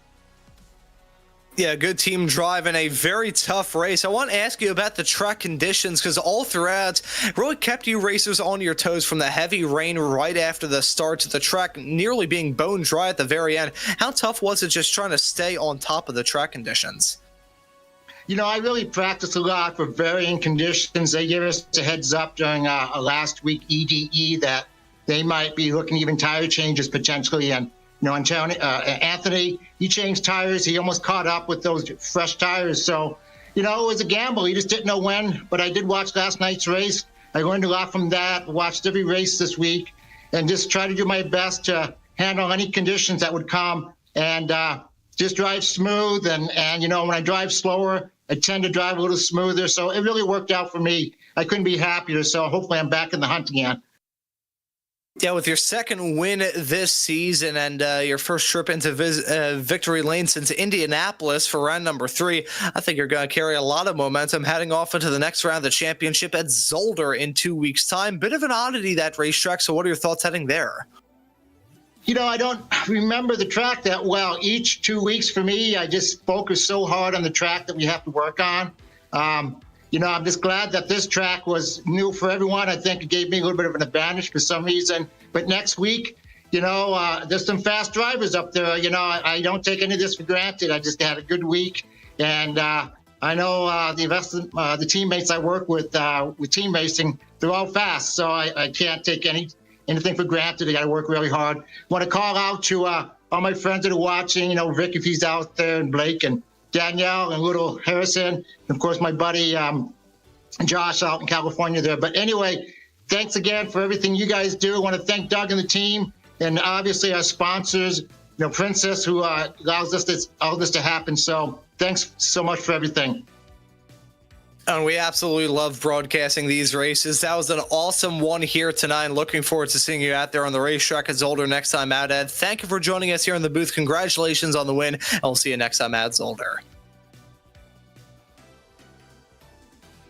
Yeah, good team drive in a very tough race. I want to ask you about the track conditions, because all throughout really kept you racers on your toes, from the heavy rain right after the start to the track nearly being bone dry at the very end. How tough was it just trying to stay on top of the track conditions?
I really practiced a lot for varying conditions. They gave us a heads up during a last week EDE that they might be looking even tire changes potentially. And Anthony, he changed tires. He almost caught up with those fresh tires. So, it was a gamble. He just didn't know when. But I did watch last night's race. I learned a lot from that. Watched every race this week and just try to do my best to handle any conditions that would come and just drive smooth. And when I drive slower, I tend to drive a little smoother. So it really worked out for me. I couldn't be happier. So hopefully I'm back in the hunt again.
Yeah, with your second win this season and your first trip into victory lane since Indianapolis for round number 3, I think you're going to carry a lot of momentum heading off into the next round of the championship at Zolder in 2 weeks' time. Bit of an oddity, that racetrack. So what are your thoughts heading there?
I don't remember the track that well. Each 2 weeks for me, I just focus so hard on the track that we have to work on. I'm just glad that this track was new for everyone. I think it gave me a little bit of an advantage for some reason. But next week, there's some fast drivers up there. I don't take any of this for granted. I just had a good week. And I know the teammates I work with team racing, they're all fast. So I can't take anything for granted. I got to work really hard. Want to call out to all my friends that are watching, Rick, if he's out there, and Blake and Danielle and little Harrison, and of course my buddy Josh out in California there. But anyway, thanks again for everything you guys do. I want to thank Doug and the team, and obviously our sponsors, Princess, who allows all this to happen. So thanks so much for everything.
And we absolutely love broadcasting these races. That was an awesome one here tonight. Looking forward to seeing you out there on the racetrack at Zolder next time out, Ed. Thank you for joining us here in the booth. Congratulations on the win, and we'll see you next time at Zolder.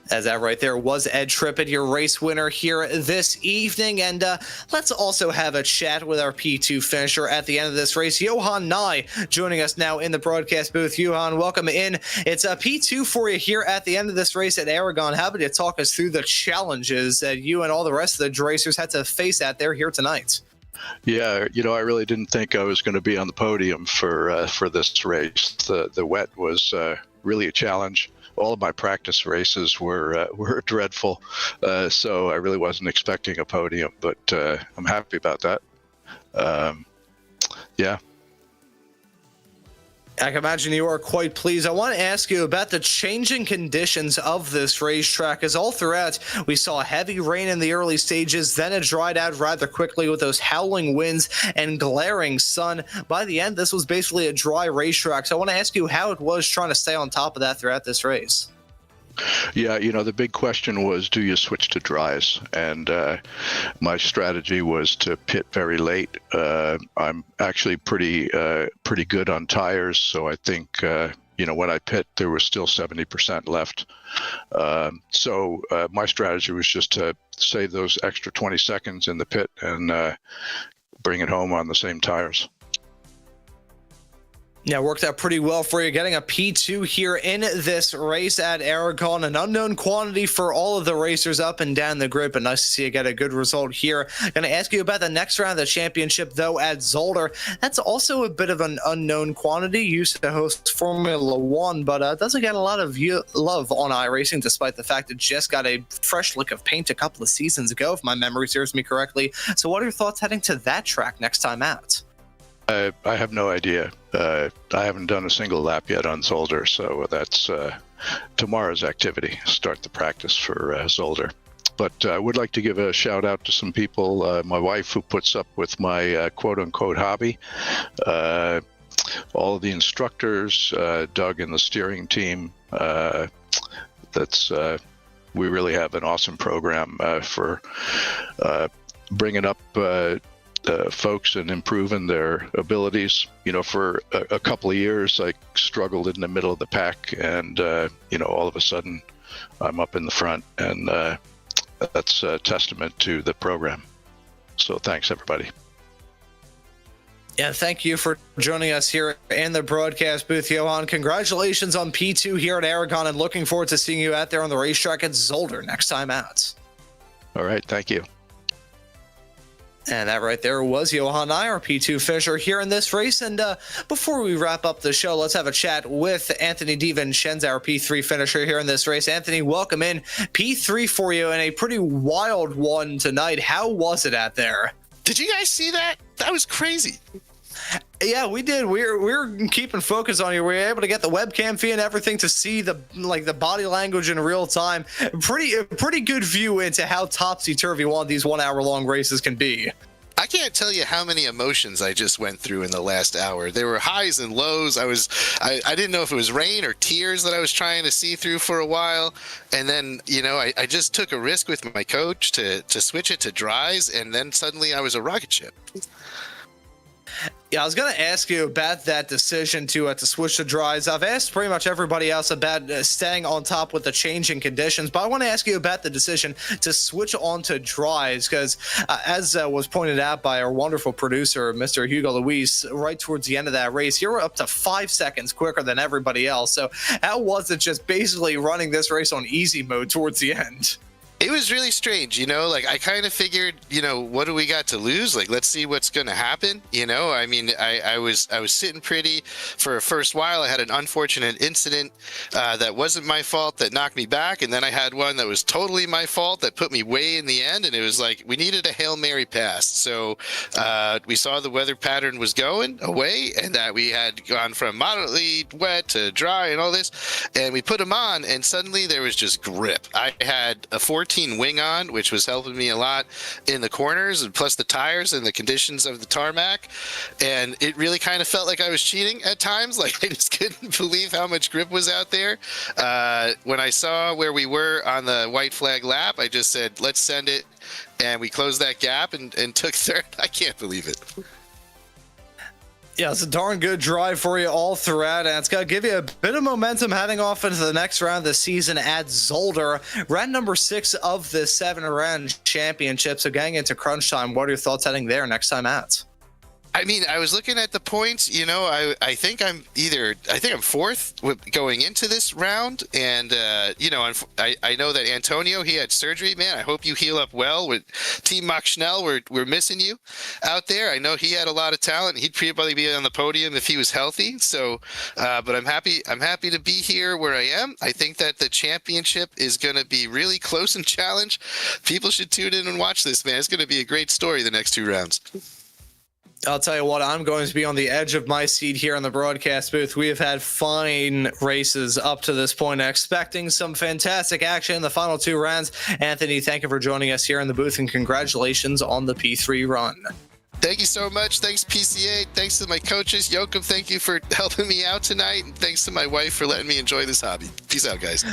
As that right there was Ed Trippett, your race winner here this evening. And let's also have a chat with our P2 finisher at the end of this race, Johan Nye, joining us now in the broadcast booth. Johan, welcome in. It's a P2 for you here at the end of this race at Aragon. How about you talk us through the challenges that you and all the rest of the racers had to face out there here tonight?
Yeah, I really didn't think I was going to be on the podium for this race. The wet was really a challenge. All of my practice races were dreadful, so I really wasn't expecting a podium, but I'm happy about that. Yeah.
I can imagine you are quite pleased. I want to ask you about the changing conditions of this racetrack, as all throughout we saw heavy rain in the early stages, then it dried out rather quickly with those howling winds and glaring sun. By the end, this was basically a dry racetrack. So I want to ask you how it was trying to stay on top of that throughout this race.
Yeah, the big question was, do you switch to dries? And my strategy was to pit very late. I'm actually pretty good on tires, so I think when I pit, there was still 70% left. So my strategy was just to save those extra 20 seconds in the pit and bring it home on the same tires.
Yeah, worked out pretty well for you, getting a P2 here in this race at Aragon, an unknown quantity for all of the racers up and down the grid, but nice to see you get a good result here. Going to ask you about the next round of the championship, though, at Zolder. That's also a bit of an unknown quantity. Used to host Formula One, but doesn't get a lot of love on iRacing, despite the fact it just got a fresh lick of paint a couple of seasons ago, if my memory serves me correctly. So what are your thoughts heading to that track next time out?
I have no idea. I haven't done a single lap yet on Zolder, so that's tomorrow's activity, start the practice for Zolder. But I would like to give a shout out to some people, my wife, who puts up with my quote-unquote hobby. all of the instructors, Doug and the steering team. We really have an awesome program for bringing up folks and improving their abilities. For a couple of years, I struggled in the middle of the pack, and all of a sudden, I'm up in the front, and that's a testament to the program. So thanks, everybody.
Yeah, thank you for joining us here in the broadcast booth, Johan. Congratulations on P2 here at Aragon, and looking forward to seeing you out there on the racetrack at Zolder next time out.
All right, thank you.
And that right there was Johan Nair, P2 finisher here in this race. And before we wrap up the show, let's have a chat with Anthony DiVincenzo, our P3 finisher here in this race. Anthony, welcome in. P3 for you, and a pretty wild one tonight. How was it out there?
Did you guys see that? That was crazy.
Yeah, we did. We're keeping focus on you. We were able to get the webcam feed and everything to see the body language in real time. Pretty good view into how topsy-turvy one of these 1 hour long races can be.
I can't tell you how many emotions I just went through in the last hour. There were highs and lows. I didn't know if it was rain or tears that I was trying to see through for a while. And then, I just took a risk with my coach to switch it to dries, and then suddenly I was a rocket ship.
Yeah, I was going to ask you about that decision to switch to dries. I've asked pretty much everybody else about staying on top with the changing conditions, but I want to ask you about the decision to switch on to dries because, as was pointed out by our wonderful producer, Mr. Hugo Luis, right towards the end of that race, you were up to 5 seconds quicker than everybody else. So how was it just basically running this race on easy mode towards the end?
It was really strange, I kind of figured, what do we got to lose? Let's see what's going to happen. I was sitting pretty for a first while. I had an unfortunate incident that wasn't my fault that knocked me back. And then I had one that was totally my fault that put me way in the end. And it was like, we needed a Hail Mary pass. So we saw the weather pattern was going away and that we had gone from moderately wet to dry and all this. And we put them on and suddenly there was just grip. I had a 14 wing on, which was helping me a lot in the corners, and plus the tires and the conditions of the tarmac. And it really kind of felt like I was cheating at times. I just couldn't believe how much grip was out there. When I saw where we were on the white flag lap, I just said, let's send it. And we closed that gap and took third. I can't believe it.
Yeah, it's a darn good drive for you all throughout, and it's going to give you a bit of momentum heading off into the next round of the season at Zolder. Round number 6 of the 7-round championship. So getting into crunch time, what are your thoughts heading there next time out?
I was looking at the points, I think I'm fourth going into this round. And, I know that Antonio, he had surgery, man. I hope you heal up well with Team Max Schnell. We're missing you out there. I know he had a lot of talent. He'd probably be on the podium if he was healthy. So, but I'm happy to be here where I am. I think that the championship is going to be really close and challenge. People should tune in and watch this, man. It's going to be a great story the next 2 rounds.
I'll tell you what, I'm going to be on the edge of my seat here in the broadcast booth. We have had fine races up to this point, expecting some fantastic action in the final 2 rounds. Anthony, thank you for joining us here in the booth, and congratulations on the P3 run.
Thank you so much. Thanks, PCA. Thanks to my coaches. Joachim, thank you for helping me out tonight. And thanks to my wife for letting me enjoy this hobby. Peace out, guys.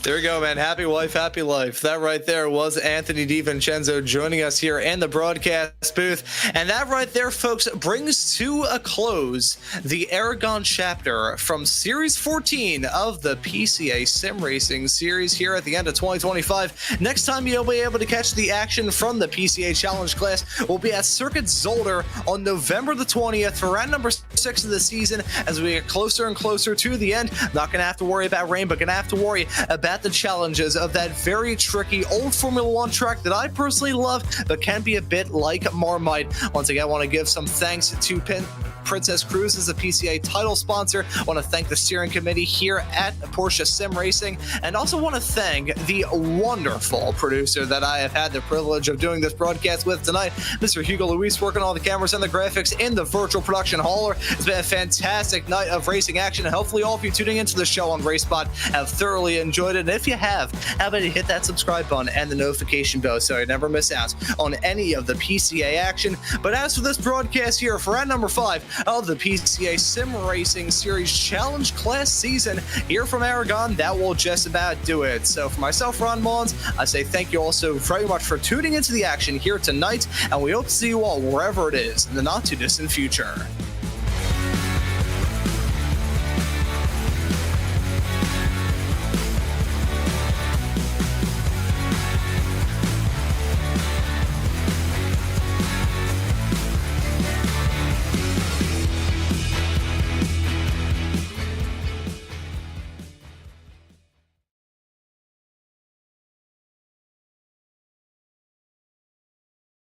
There we go, man. Happy wife, happy life. That right there was Anthony DiVincenzo joining us here in the broadcast booth. And that right there, folks, brings to a close the Aragon chapter from Series 14 of the PCA Sim Racing Series here at the end of 2025. Next time you'll be able to catch the action from the PCA Challenge class will be at Circuit Zolder on November the 20th for round number 6 of the season. As we get closer and closer to the end, not gonna have to worry about rain, but gonna have to worry about the challenges of that very tricky old Formula 1 track that I personally love, but can be a bit like Marmite. Once again, I want to give some thanks to Princess Cruises, the PCA title sponsor. I want to thank the steering committee here at Porsche Sim Racing, and also want to thank the wonderful producer that I have had the privilege of doing this broadcast with tonight, Mr. Hugo Luis, working all the cameras and the graphics in the virtual production hauler. It's been a fantastic night of racing action, and hopefully all of you tuning into the show on RaceSpot have thoroughly enjoyed it. And if you have, how about you hit that subscribe button and the notification bell so you never miss out on any of the PCA action. But as for this broadcast here, for round number 5, of the PCA Sim Racing Series Challenge Class season here from Aragon. That will just about do it. So for myself, Ron Mullins, I say thank you all so very much for tuning into the action here tonight, and we hope to see you all wherever it is in the not too distant future.